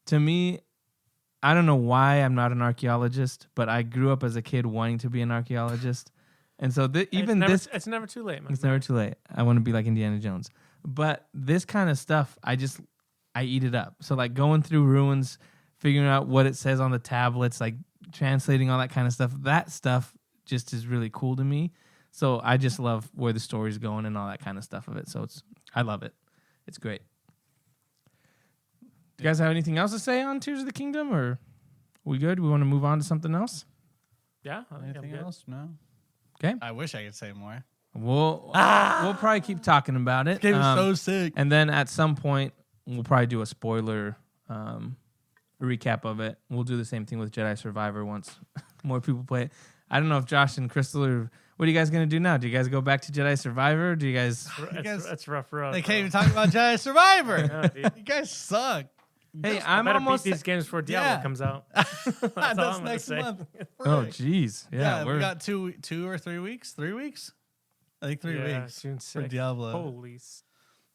[SPEAKER 3] To me, I don't know why I'm not an archaeologist, but I grew up as a kid wanting to be an archaeologist. And so
[SPEAKER 2] it's never too late, man.
[SPEAKER 3] It's never too late. I want to be like Indiana Jones. But this kind of stuff, I eat it up. So like going through ruins, figuring out what it says on the tablets, like translating all that kind of stuff, that stuff just is really cool to me. So I just love where the story's going and all that kind of stuff of it. So I love it. It's great. Do you guys have anything else to say on Tears of the Kingdom, or are we good? We want to move on to something else?
[SPEAKER 2] Yeah.
[SPEAKER 1] Anything else? No.
[SPEAKER 3] Okay.
[SPEAKER 1] I wish I could say more.
[SPEAKER 3] We'll probably keep talking about it.
[SPEAKER 1] This game is so sick.
[SPEAKER 3] And then at some point, we'll probably do a spoiler recap of it. We'll do the same thing with Jedi Survivor once more people play it. I don't know if Josh and Crystal are... What are you guys going to do now? Do you guys go back to Jedi Survivor? Do you guys...
[SPEAKER 2] That's rough road.
[SPEAKER 1] They can't even talk about Jedi Survivor. You guys suck.
[SPEAKER 3] Hey, I'm almost...
[SPEAKER 2] beat these games before Diablo comes out.
[SPEAKER 1] That's next month.
[SPEAKER 3] Oh, jeez. Yeah,
[SPEAKER 1] we got 2 or 3 weeks. 3 weeks? I think 3 weeks
[SPEAKER 2] June 6th.
[SPEAKER 1] for Diablo.
[SPEAKER 2] Holy...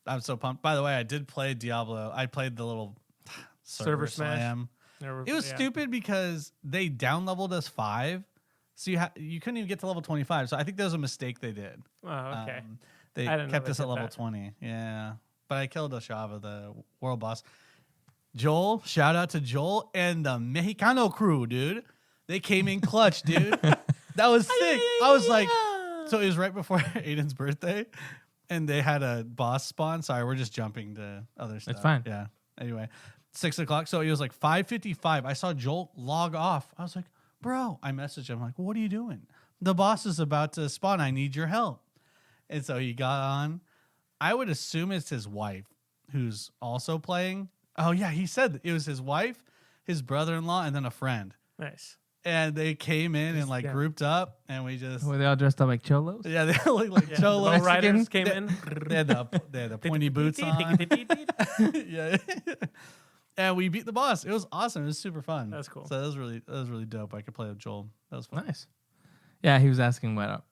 [SPEAKER 1] I'm so pumped. By the way, I did play Diablo. I played the little server slam.
[SPEAKER 2] Smash.
[SPEAKER 1] It was stupid because they down-leveled us 5, So you couldn't even get to level 25. So I think that was a mistake they did.
[SPEAKER 2] Oh, okay.
[SPEAKER 1] They kept us at level 20. Yeah. But I killed Oshava, the world boss. Joel, shout out to Joel and the Mexicano crew, dude. They came in clutch, dude. That was sick. I was like, so it was right before Aiden's birthday, and they had a boss spawn. Sorry, we're just jumping to other stuff.
[SPEAKER 3] It's fine.
[SPEAKER 1] Yeah. Anyway, 6 o'clock. So it was like 5:55. I saw Joel log off. I was like, bro, I messaged him. I'm like, what are you doing? The boss is about to spawn. I need your help. And so he got on. I would assume it's his wife who's also playing. Oh, yeah, he said it was his wife, his brother-in-law, and then a friend.
[SPEAKER 2] Nice.
[SPEAKER 1] And they came in and like grouped up, and we just
[SPEAKER 3] Were they all dressed up like cholos?
[SPEAKER 1] yeah, they looked like cholos.
[SPEAKER 2] The riders came in.
[SPEAKER 1] They had the pointy boots on. Yeah, and we beat the boss. It was awesome. It was super fun.
[SPEAKER 2] That's cool.
[SPEAKER 1] So that was really dope. I could play with Joel. That was fun.
[SPEAKER 3] Nice. Yeah, he was asking what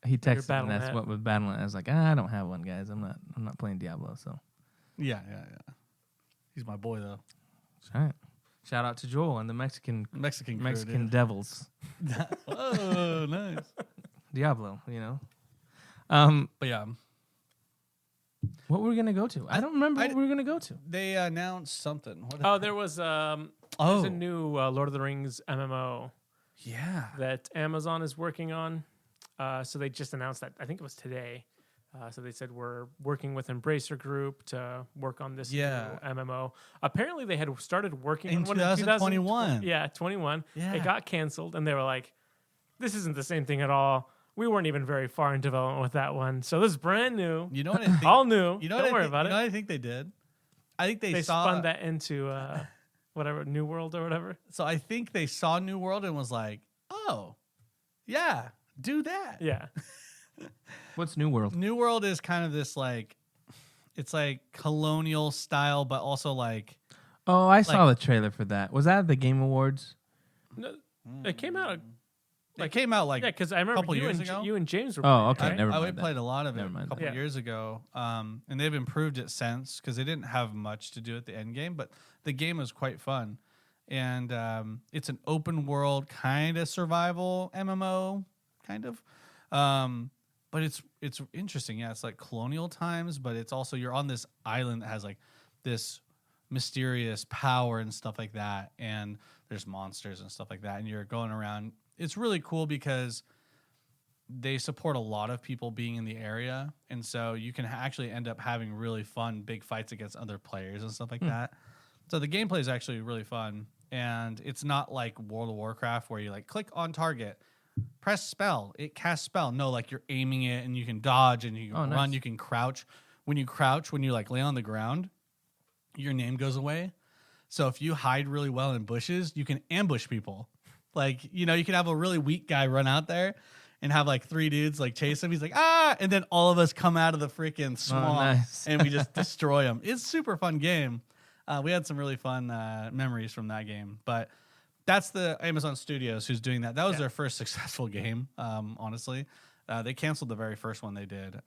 [SPEAKER 3] he texted and asked
[SPEAKER 2] Battle.net.
[SPEAKER 3] what was Battle.net. I was like, I don't have one, guys. I'm not playing Diablo, so
[SPEAKER 1] Yeah. He's my boy though.
[SPEAKER 3] that's all right. Shout out to Joel and the Mexican
[SPEAKER 1] Mexican
[SPEAKER 3] devils.
[SPEAKER 1] Oh, nice.
[SPEAKER 3] Diablo, you know.
[SPEAKER 1] But yeah,
[SPEAKER 3] What were we gonna go to? I don't remember what we were gonna go to.
[SPEAKER 1] they announced something.
[SPEAKER 2] There was there's a new Lord of the Rings MMO
[SPEAKER 1] yeah.
[SPEAKER 2] that Amazon is working on. So they just announced that. I think it was today. So they said we're working with Embracer Group to work on this new MMO. Apparently they had started working
[SPEAKER 1] in
[SPEAKER 2] on one
[SPEAKER 1] 2021.
[SPEAKER 2] Yeah, 21.
[SPEAKER 1] Yeah.
[SPEAKER 2] It got canceled, and they were like, "This isn't the same thing at all. We weren't even very far in development with that one. So this is brand new.
[SPEAKER 1] You know what I think?
[SPEAKER 2] All new.
[SPEAKER 1] You know
[SPEAKER 2] Don't
[SPEAKER 1] what
[SPEAKER 2] worry
[SPEAKER 1] I
[SPEAKER 2] about
[SPEAKER 1] You know
[SPEAKER 2] it.
[SPEAKER 1] what I think they did? I think they saw
[SPEAKER 2] spun that into whatever New World or whatever.
[SPEAKER 1] So I think they saw New World and was like, "Oh, yeah, do that."
[SPEAKER 2] Yeah.
[SPEAKER 3] What's New World?
[SPEAKER 1] New World is kind of this like, it's like colonial style, but also like.
[SPEAKER 3] Oh, I saw the trailer for that. Was that at the Game Awards?
[SPEAKER 2] No, it came out.
[SPEAKER 1] It came out like
[SPEAKER 2] because I remember
[SPEAKER 1] couple
[SPEAKER 2] you
[SPEAKER 1] years
[SPEAKER 2] and
[SPEAKER 1] ago?
[SPEAKER 2] you and James were.
[SPEAKER 3] Oh,
[SPEAKER 2] playing it,
[SPEAKER 3] okay,
[SPEAKER 2] right?
[SPEAKER 3] never mind
[SPEAKER 1] I
[SPEAKER 3] that.
[SPEAKER 1] played a lot of it
[SPEAKER 3] Never
[SPEAKER 1] a
[SPEAKER 3] mind
[SPEAKER 1] couple
[SPEAKER 2] that.
[SPEAKER 1] years ago, and they've improved it since because they didn't have much to do at the end game, but the game was quite fun, and it's an open world kind of survival MMO, kind of, but it's interesting. Yeah, it's like colonial times, but it's also you're on this island that has like this mysterious power and stuff like that, and there's monsters and stuff like that, and you're going around. It's really cool because they support a lot of people being in the area, and so you can actually end up having really fun big fights against other players and stuff like that. So the gameplay is actually really fun, and it's not like World of Warcraft where you like click on target, press spell, it casts spell. No, like you're aiming it and you can dodge and you can run,
[SPEAKER 3] nice.
[SPEAKER 1] you can crouch. When you like lay on the ground, your name goes away. So if you hide really well in bushes, you can ambush people. Like, you know, you can have a really weak guy run out there and have like 3 dudes like chase him. He's like, ah, and then all of us come out of the freaking swamp
[SPEAKER 3] nice.
[SPEAKER 1] and we just destroy him. It's a super fun game. We had some really fun memories from that game, but that's the Amazon Studios who's doing that. That was their first successful game. Honestly, they canceled the very first one they did.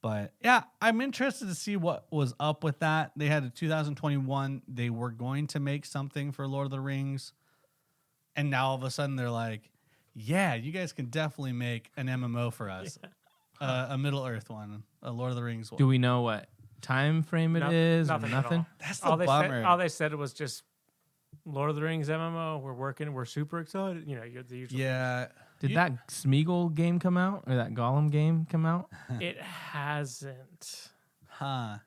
[SPEAKER 1] But yeah, I'm interested to see what was up with that. They had a 2021. They were going to make something for Lord of the Rings. And now all of a sudden they're like, yeah, you guys can definitely make an MMO for us. A Middle Earth one, a Lord of the Rings one.
[SPEAKER 3] Do we know what time frame it is?
[SPEAKER 2] Nothing.
[SPEAKER 3] Nothing?
[SPEAKER 1] That's the bummer.
[SPEAKER 2] All they said was just Lord of the Rings MMO. We're working. We're super excited. You know, you're the usual.
[SPEAKER 1] Yeah.
[SPEAKER 3] Did that Smeagol game come out? Or that Gollum game come out?
[SPEAKER 2] It hasn't.
[SPEAKER 1] Huh.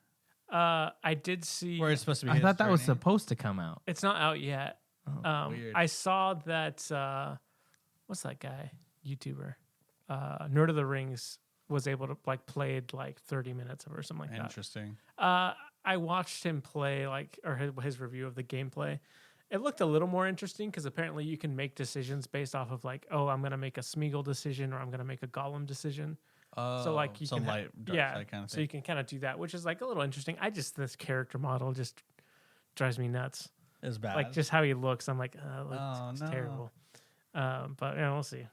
[SPEAKER 2] I did see.
[SPEAKER 1] Where it's supposed to be.
[SPEAKER 3] I thought that was
[SPEAKER 1] journey.
[SPEAKER 3] supposed to come out.
[SPEAKER 2] It's not out yet.
[SPEAKER 1] Weird.
[SPEAKER 2] I saw that. What's that guy? YouTuber. Nerd of the Rings was able to played 30 minutes of it or something like that.
[SPEAKER 1] Interesting.
[SPEAKER 2] I watched him play or his review of the gameplay. It looked a little more interesting because apparently you can make decisions based off of I'm going to make a Smeagol decision or I'm going to make a Gollum decision. So you can
[SPEAKER 1] light, dark side kind of
[SPEAKER 2] so
[SPEAKER 1] thing.
[SPEAKER 2] you can kind of do that, which is a little interesting. This character model just drives me nuts.
[SPEAKER 1] It's bad.
[SPEAKER 2] Just how he looks, I'm like, it's
[SPEAKER 1] no.
[SPEAKER 2] terrible. But we'll see.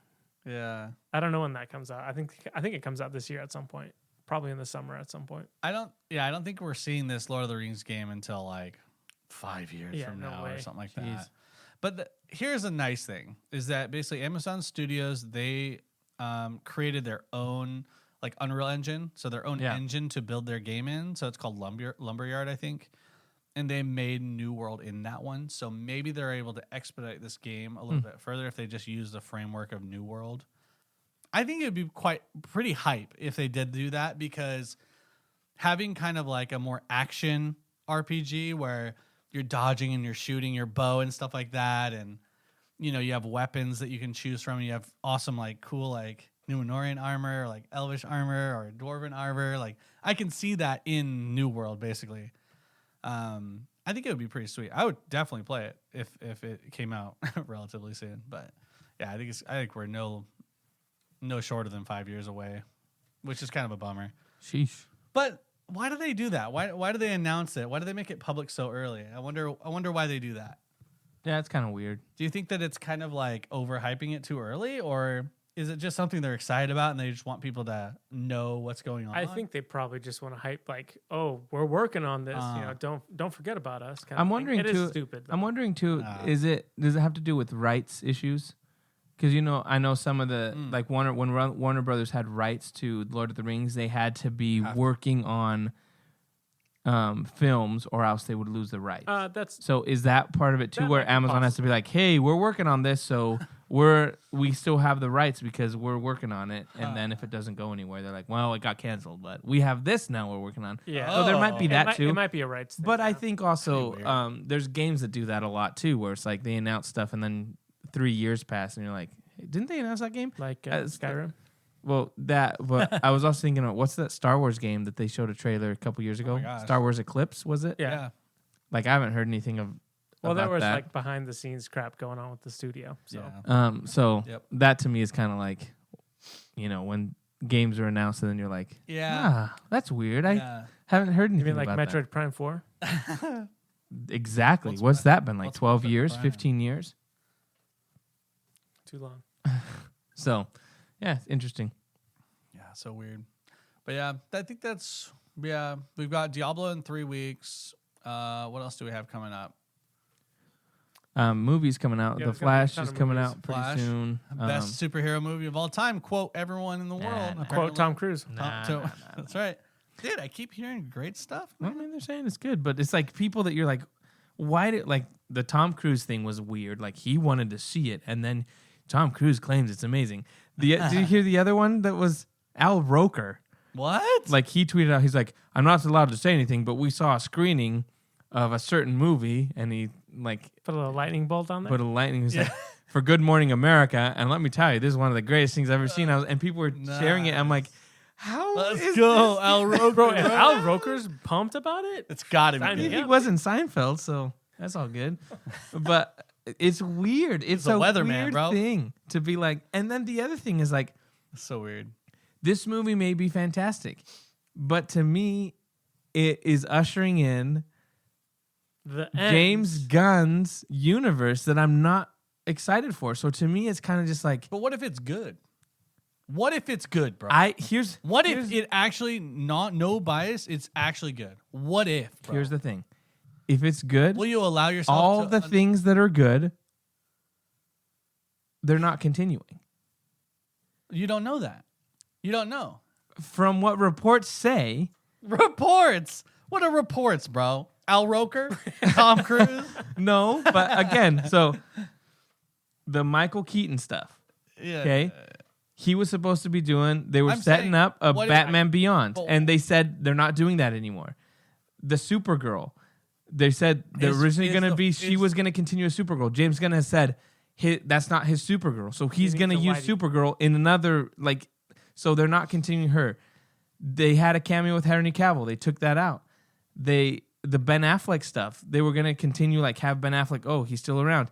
[SPEAKER 1] Yeah.
[SPEAKER 2] I don't know when that comes out. I think it comes out this year at some point, probably in the summer at some point.
[SPEAKER 1] I don't think we're seeing this Lord of the Rings game until 5 years from now or something like that. But here's a nice thing is that basically Amazon Studios, they created their own like Unreal Engine, so their own engine to build their game in. So it's called Lumberyard, I think. And they made New World in that one. So maybe they're able to expedite this game a little bit further if they just use the framework of New World. I think it would be pretty hype if they did do that, because having kind of like a more action RPG where you're dodging and you're shooting your bow and stuff like that, and you know you have weapons that you can choose from. And you have awesome like cool like Numenorian armor, or like Elvish armor, or Dwarven armor. Like I can see that in New World basically. I think it would be pretty sweet. I would definitely play it if it came out relatively soon. But yeah, I think we're no shorter than 5 years away, which is kind of a bummer.
[SPEAKER 3] Sheesh.
[SPEAKER 1] But why do they do that? Why do they announce it? Why do they make it public so early? I wonder why they do that.
[SPEAKER 3] Yeah, it's kind of weird.
[SPEAKER 1] Do you think that it's kind of like overhyping it too early, or is it just something they're excited about and they just want people to know what's going on?
[SPEAKER 2] I think they probably just want to hype, like, oh, we're working on this. Don't forget about us.
[SPEAKER 3] I'm wondering
[SPEAKER 2] it
[SPEAKER 3] too.
[SPEAKER 2] Is stupid. Though.
[SPEAKER 3] I'm wondering too. Does it have to do with rights issues? Because I know some of the like when Warner Brothers had rights to Lord of the Rings, they had to be working on films, or else they would lose the rights. So is that part of it too, where Amazon has to be like, hey, we're working on this, so we still have the rights because we're working on it, and then if it doesn't go anywhere, they're like, well, it got canceled, but we have this now we're working on.
[SPEAKER 2] Yeah.
[SPEAKER 3] So there might be that too.
[SPEAKER 2] It might be a rights thing.
[SPEAKER 3] But I think also there's games that do that a lot too, where it's like they announce stuff and then 3 years pass and you're like, hey, didn't they announce that game?
[SPEAKER 2] Like Skyrim?
[SPEAKER 3] Well, but I was also thinking of what's that Star Wars game that they showed a trailer a couple years ago? Star Wars Eclipse, was it?
[SPEAKER 2] Yeah.
[SPEAKER 3] Like I haven't heard anything of.
[SPEAKER 2] Well, there was like behind the scenes crap going on with the studio. So,
[SPEAKER 3] that to me is kind of like, when games are announced and then you're like, that's weird. I haven't heard anything.
[SPEAKER 2] You mean like
[SPEAKER 3] about
[SPEAKER 2] Metroid
[SPEAKER 3] that.
[SPEAKER 2] Prime 4?
[SPEAKER 3] Exactly. What's that been like? 12 years, 15 years?
[SPEAKER 2] Too long.
[SPEAKER 3] So, yeah, it's interesting.
[SPEAKER 1] Yeah, so weird. But yeah, I think we've got Diablo in 3 weeks. What else do we have coming up?
[SPEAKER 3] Movies coming out. The Flash is coming out pretty soon.
[SPEAKER 1] Best superhero movie of all time. Quote everyone in the world.
[SPEAKER 2] Quote Tom Cruise.
[SPEAKER 1] That's right. Dude, I keep hearing great stuff.
[SPEAKER 3] Man. I mean, they're saying it's good, but it's like people that you're like, why did like the Tom Cruise thing was weird. Like he wanted to see it, and then Tom Cruise claims it's amazing. Did you hear the other one that was Al Roker?
[SPEAKER 1] What?
[SPEAKER 3] Like he tweeted out, he's like, I'm not allowed to say anything, but we saw a screening of a certain movie, and he like
[SPEAKER 2] put a lightning bolt on there.
[SPEAKER 3] Put a lightning. He's like, for Good Morning America, and let me tell you, this is one of the greatest things I've ever seen. And people were sharing it. I'm like, how?
[SPEAKER 1] Let's go, Al Roker.
[SPEAKER 2] Bro, Al Roker's pumped about it.
[SPEAKER 1] It's got to be.
[SPEAKER 3] Good. He was in Seinfeld, so that's all good. But it's weird. It's a weird thing to be like. And then the other thing is like,
[SPEAKER 1] it's so weird.
[SPEAKER 3] This movie may be fantastic, but to me, it is ushering in
[SPEAKER 2] the
[SPEAKER 3] James Gunn's universe that I'm not excited for. So to me, it's kind of just like.
[SPEAKER 1] But what if it's good? What if it's good, bro?
[SPEAKER 3] What
[SPEAKER 1] if it actually no bias? It's actually good. What if? Bro?
[SPEAKER 3] Here's the thing: if it's good,
[SPEAKER 1] will you allow yourself
[SPEAKER 3] all the things that are good? They're not continuing.
[SPEAKER 1] You don't know that. You don't know.
[SPEAKER 3] From what reports say.
[SPEAKER 1] Reports. What are reports, bro? Al Roker? Tom Cruise?
[SPEAKER 3] No, but again, so the Michael Keaton stuff.
[SPEAKER 1] Yeah.
[SPEAKER 3] Okay. He was supposed to be doing, they were setting up a Batman Beyond, and they said they're not doing that anymore. The Supergirl, they said they're originally going to be, she was going to continue as Supergirl. James Gunn has said that's not his Supergirl. So he's going to use Supergirl in another, like, so they're not continuing her. They had a cameo with Henry Cavill. They took that out. The Ben Affleck stuff, they were going to continue, like, have Ben Affleck, oh, he's still around.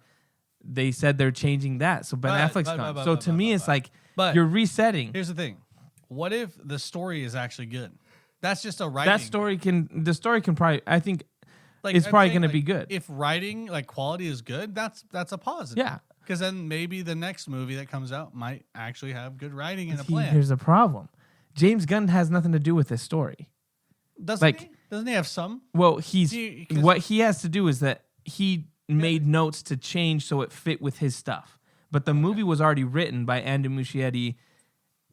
[SPEAKER 3] They said they're changing that. So Ben Affleck's gone. So to me, it's like, you're resetting.
[SPEAKER 1] Here's the thing. What if the story is actually good? That's just a writing.
[SPEAKER 3] The story can probably, I think, it's probably going to be good.
[SPEAKER 1] If writing, like, quality is good, that's a positive.
[SPEAKER 3] Yeah.
[SPEAKER 1] Because then maybe the next movie that comes out might actually have good writing and a plan.
[SPEAKER 3] Here's the problem. James Gunn has nothing to do with this story.
[SPEAKER 1] Doesn't he have some?
[SPEAKER 3] Well, what he has to do is that he made notes to change so it fit with his stuff. But the movie was already written by Andy Muschietti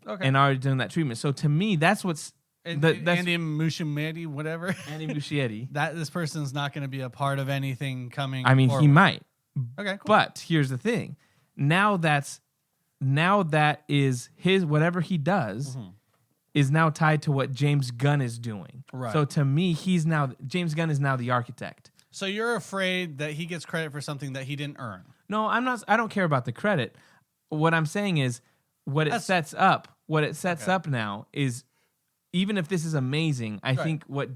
[SPEAKER 3] and already done that treatment. So to me, that's what's... that's
[SPEAKER 1] Andy Muschietti, whatever.
[SPEAKER 3] Andy Muschietti.
[SPEAKER 1] This person's not going to be a part of anything coming
[SPEAKER 3] I mean,
[SPEAKER 1] forward.
[SPEAKER 3] he might.
[SPEAKER 1] Okay, cool.
[SPEAKER 3] But here's the thing. Now that is his... Whatever he does is now tied to what James Gunn is doing.
[SPEAKER 1] Right.
[SPEAKER 3] So to me, James Gunn is now the architect.
[SPEAKER 1] So you're afraid that he gets credit for something that he didn't earn?
[SPEAKER 3] No, I'm not. I don't care about the credit. What I'm saying is what it sets up now is, even if this is amazing, I think what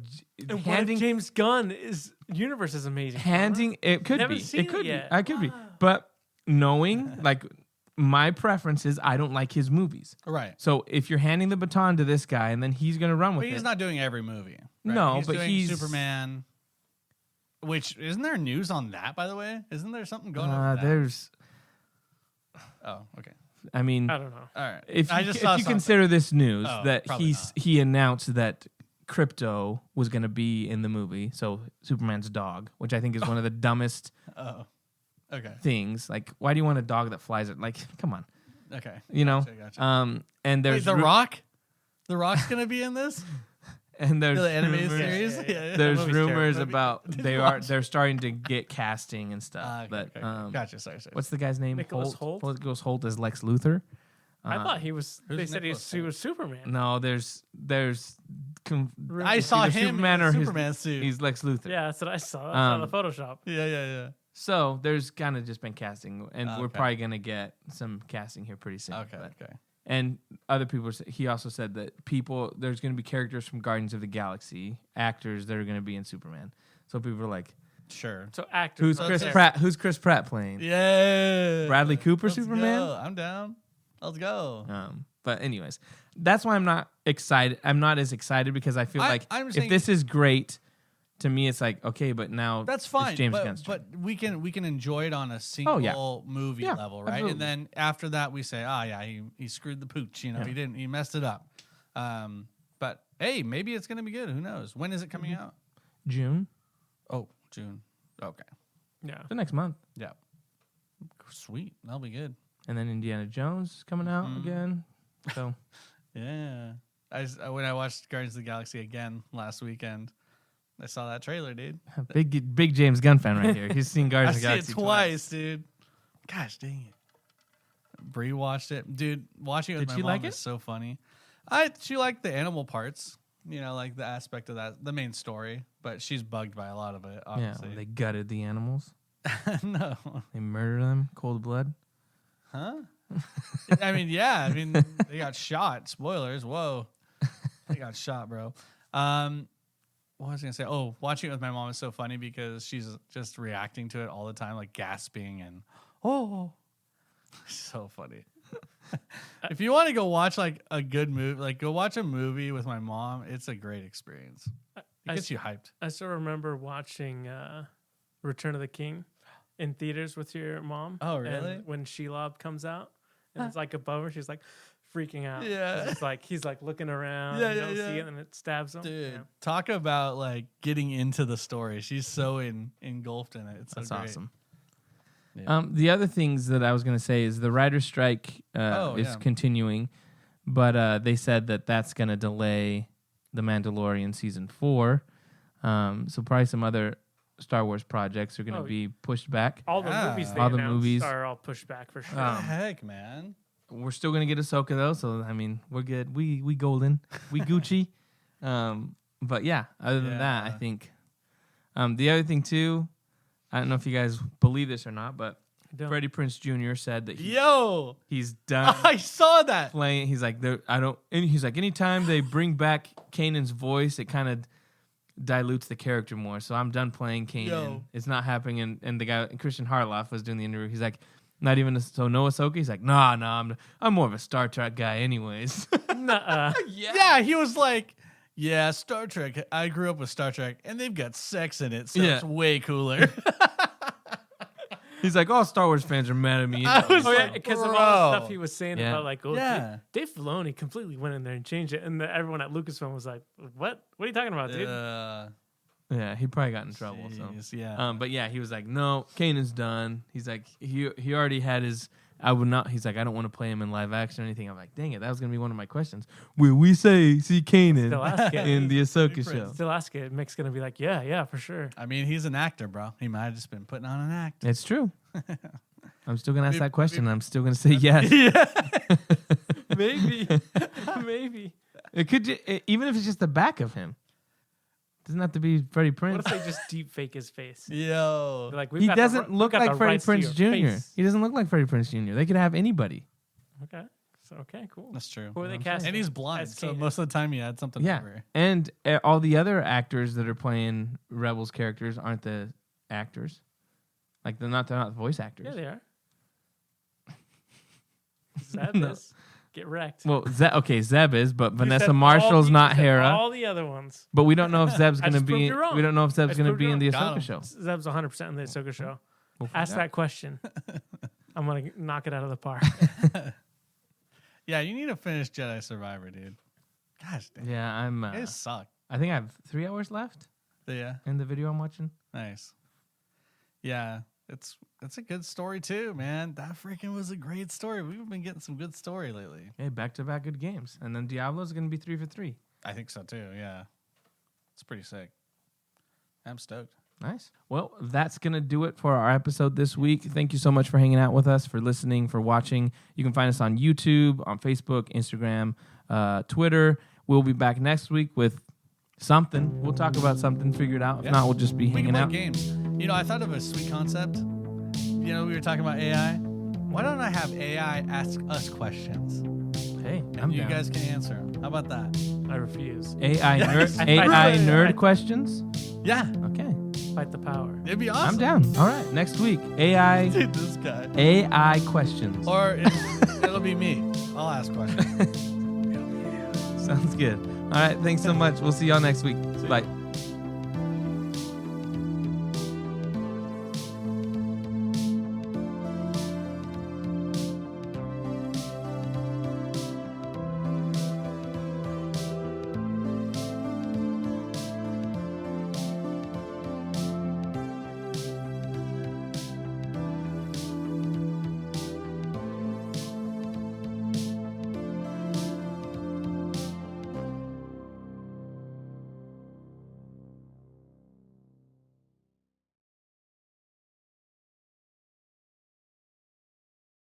[SPEAKER 2] James Gunn universe is amazing.
[SPEAKER 3] It could be. It could be. I could be. But knowing like my preference is I don't like his movies.
[SPEAKER 1] Right.
[SPEAKER 3] So if you're handing the baton to this guy and then he's going to run with it.
[SPEAKER 1] But he's not doing every movie. Right?
[SPEAKER 3] No,
[SPEAKER 1] he's
[SPEAKER 3] but
[SPEAKER 1] doing
[SPEAKER 3] he's
[SPEAKER 1] Superman. Which, isn't there news on that, by the way? Isn't there something going on with that?
[SPEAKER 3] There's...
[SPEAKER 1] Oh, okay.
[SPEAKER 3] I mean...
[SPEAKER 2] I don't know.
[SPEAKER 1] All right.
[SPEAKER 3] If you consider this news, that
[SPEAKER 1] not.
[SPEAKER 3] he announced that Crypto was going to be in the movie, so Superman's dog, which I think is one of the dumbest things. Like, why do you want a dog that flies? Like, come on.
[SPEAKER 1] Okay.
[SPEAKER 3] You know?
[SPEAKER 1] Gotcha.
[SPEAKER 3] And there's...
[SPEAKER 1] Wait, The Rock? The Rock's going to be in this?
[SPEAKER 3] And there's
[SPEAKER 1] the animated
[SPEAKER 3] rumors,
[SPEAKER 1] series.
[SPEAKER 3] There's rumors about they're starting to get casting and stuff. But
[SPEAKER 1] gotcha. Sorry.
[SPEAKER 3] What's the guy's name?
[SPEAKER 2] Nicholas Hoult.
[SPEAKER 3] Nicholas Hoult as Lex Luthor.
[SPEAKER 2] I thought he was. They said he was Superman.
[SPEAKER 3] No, there's.
[SPEAKER 1] I saw him
[SPEAKER 3] Superman
[SPEAKER 1] in
[SPEAKER 3] or
[SPEAKER 1] Superman suit.
[SPEAKER 3] He's Lex Luthor.
[SPEAKER 2] Yeah, that's what I saw. I saw the Photoshop.
[SPEAKER 1] Yeah.
[SPEAKER 3] So there's kind of just been casting, and we're probably gonna get some casting here pretty soon.
[SPEAKER 1] Okay.
[SPEAKER 3] And other people, he also said that there's going to be characters from Guardians of the Galaxy, actors that are going to be in Superman. So people are like,
[SPEAKER 1] sure.
[SPEAKER 2] So actors.
[SPEAKER 3] Who's Chris Pratt playing?
[SPEAKER 1] Yeah.
[SPEAKER 3] Bradley Cooper
[SPEAKER 1] Let's
[SPEAKER 3] Superman?
[SPEAKER 1] Go. I'm down. Let's go.
[SPEAKER 3] But anyways, that's why I'm not excited. I'm not as excited because I feel like if this is great, to me it's like, okay, but now
[SPEAKER 1] that's fine.
[SPEAKER 3] It's James Gunn's turn.
[SPEAKER 1] But we can enjoy it on a single movie level, right?
[SPEAKER 3] Absolutely.
[SPEAKER 1] And then after that we say, he screwed the pooch, he messed it up. But hey, maybe it's gonna be good. Who knows? When is it coming out?
[SPEAKER 3] June.
[SPEAKER 1] Oh, June. Okay.
[SPEAKER 2] Yeah.
[SPEAKER 3] The next month.
[SPEAKER 1] Yeah. Sweet. That'll be good.
[SPEAKER 3] And then Indiana Jones is coming out again. So
[SPEAKER 1] yeah. When I watched Guardians of the Galaxy again last weekend, I saw that trailer, dude.
[SPEAKER 3] Big James Gunn fan right here. He's seen Guardians of the Galaxy
[SPEAKER 1] it twice, dude. Gosh dang it. Bree watched it. Dude, watching it with my mom is so funny. She liked the animal parts, like the aspect of that, the main story, but she's bugged by a lot of it, obviously.
[SPEAKER 3] Yeah, they gutted the animals.
[SPEAKER 1] No.
[SPEAKER 3] They murdered them, cold blood.
[SPEAKER 1] Huh? I mean, they got shot. Spoilers. Whoa. They got shot, bro. What was I going to say? Oh, watching it with my mom is so funny because she's just reacting to it all the time, like gasping and, so funny. If you want to go watch like a good movie, like go watch a movie with my mom, it's a great experience. It gets you hyped.
[SPEAKER 2] I still remember watching Return of the King in theaters with your mom.
[SPEAKER 1] Oh, really?
[SPEAKER 2] And when Shelob comes out and it's like above her, she's like freaking out.
[SPEAKER 1] Yeah.
[SPEAKER 2] It's like he's like looking around.
[SPEAKER 1] Yeah,
[SPEAKER 2] you don't see it, and it stabs him.
[SPEAKER 1] Dude, talk about like getting into the story. She's so engulfed in it. It's so
[SPEAKER 3] That's
[SPEAKER 1] great.
[SPEAKER 3] awesome.
[SPEAKER 1] Yeah.
[SPEAKER 3] The other things that I was going to say is the writer's strike is continuing, but they said that that's going to delay The Mandalorian season 4. So probably some other Star Wars projects are going to be pushed back.
[SPEAKER 2] All the movies they announced are all pushed back for sure.
[SPEAKER 1] What the heck, man?
[SPEAKER 3] We're still going to get Ahsoka though, so I mean we're good. We golden, we Gucci. But yeah, other than that, I think the other thing too. I don't know if you guys believe this or not, but Freddie Prinze Jr. said that he's done.
[SPEAKER 1] I saw that
[SPEAKER 3] playing. He's like, he's like, anytime they bring back Kanan's voice, it kind of dilutes the character more. So I'm done playing Kanan. It's not happening. And the guy Christian Harloff was doing the interview. He's like, not even no Ahsoka. He's like, nah, I'm more of a Star Trek guy, anyways.
[SPEAKER 1] Yeah, he was like. Yeah, Star Trek. I grew up with Star Trek, and they've got sex in it, so it's way cooler.
[SPEAKER 3] He's like, all Star Wars fans are mad at me.
[SPEAKER 2] Because of all the stuff he was saying about, like, Dave Filoni completely went in there and changed it, and everyone at Lucasfilm was like, "What? What are you talking about, dude?"
[SPEAKER 3] Yeah, he probably got in trouble.
[SPEAKER 1] Jeez,
[SPEAKER 3] So
[SPEAKER 1] yeah.
[SPEAKER 3] but yeah, he was like, no, Kanan's done. He's like, he already had his. I would not. He's like, I don't want to play him in live action or anything. I'm like, dang it, that was gonna be one of my questions. Will we see Kanan in the Ahsoka show?
[SPEAKER 2] Still ask it. Mick's gonna be like, yeah, for sure.
[SPEAKER 1] I mean, he's an actor, bro. He might have just been putting on an act.
[SPEAKER 3] It's true. I'm still gonna ask that question. I'm still gonna say yes.
[SPEAKER 2] Yeah. Maybe.
[SPEAKER 3] It could even if it's just the back of him. Doesn't have to be Freddie Prinze.
[SPEAKER 2] What if they just deep fake his face?
[SPEAKER 1] Yo.
[SPEAKER 2] Like,
[SPEAKER 3] he doesn't look like Freddie Prinze Jr. He doesn't look like Freddie Prinze Jr. They could have anybody.
[SPEAKER 2] Okay. So, okay, cool.
[SPEAKER 1] That's true.
[SPEAKER 2] Who are they casting?
[SPEAKER 1] And he's blind, so most of the time he had something over.
[SPEAKER 3] And all the other actors that are playing Rebels characters aren't the actors. Like, they're not voice actors.
[SPEAKER 2] Yeah, they are. Sadness. Get wrecked.
[SPEAKER 3] Well, Zeb is, but Vanessa Marshall's not Hera.
[SPEAKER 2] All the other ones.
[SPEAKER 3] But we don't know if Zeb's going to be.
[SPEAKER 2] We
[SPEAKER 3] don't know if Zeb's going to be in the Ahsoka show.
[SPEAKER 2] Zeb's 100% in the Ahsoka show. Ask that question. I'm gonna knock it out of the park.
[SPEAKER 1] Yeah, you need to finish Jedi Survivor, dude. Gosh, damn.
[SPEAKER 3] Yeah, I'm.
[SPEAKER 1] You guys suck.
[SPEAKER 3] I think I have 3 hours left.
[SPEAKER 1] Yeah.
[SPEAKER 3] In the video I'm watching.
[SPEAKER 1] Nice. Yeah. It's a good story too, man. That freaking was a great story. We've been getting some good story lately.
[SPEAKER 3] Hey, back-to-back good games. And then Diablo's going to be 3 for 3.
[SPEAKER 1] I think so too, yeah. It's pretty sick. I'm stoked.
[SPEAKER 3] Nice. Well, that's going to do it for our episode this week. Thank you so much for hanging out with us, for listening, for watching. You can find us on YouTube, on Facebook, Instagram, Twitter. We'll be back next week with something. We'll talk about something, figure it out. If not, we'll just be hanging out.
[SPEAKER 1] Games. You know, I thought of a sweet concept. You know, we were talking about AI. Why don't I have AI ask us questions?
[SPEAKER 3] Hey,
[SPEAKER 1] and you guys can answer them. How about that?
[SPEAKER 2] I refuse.
[SPEAKER 3] AI nerd questions?
[SPEAKER 1] Yeah.
[SPEAKER 3] Okay.
[SPEAKER 2] Fight the power.
[SPEAKER 1] It'd be awesome.
[SPEAKER 3] I'm down. All right. Next week, AI.
[SPEAKER 1] Dude, this guy.
[SPEAKER 3] AI questions.
[SPEAKER 1] Or it'll be me. I'll ask questions.
[SPEAKER 3] Sounds good. All right. Thanks so much. We'll see y'all next week. Bye.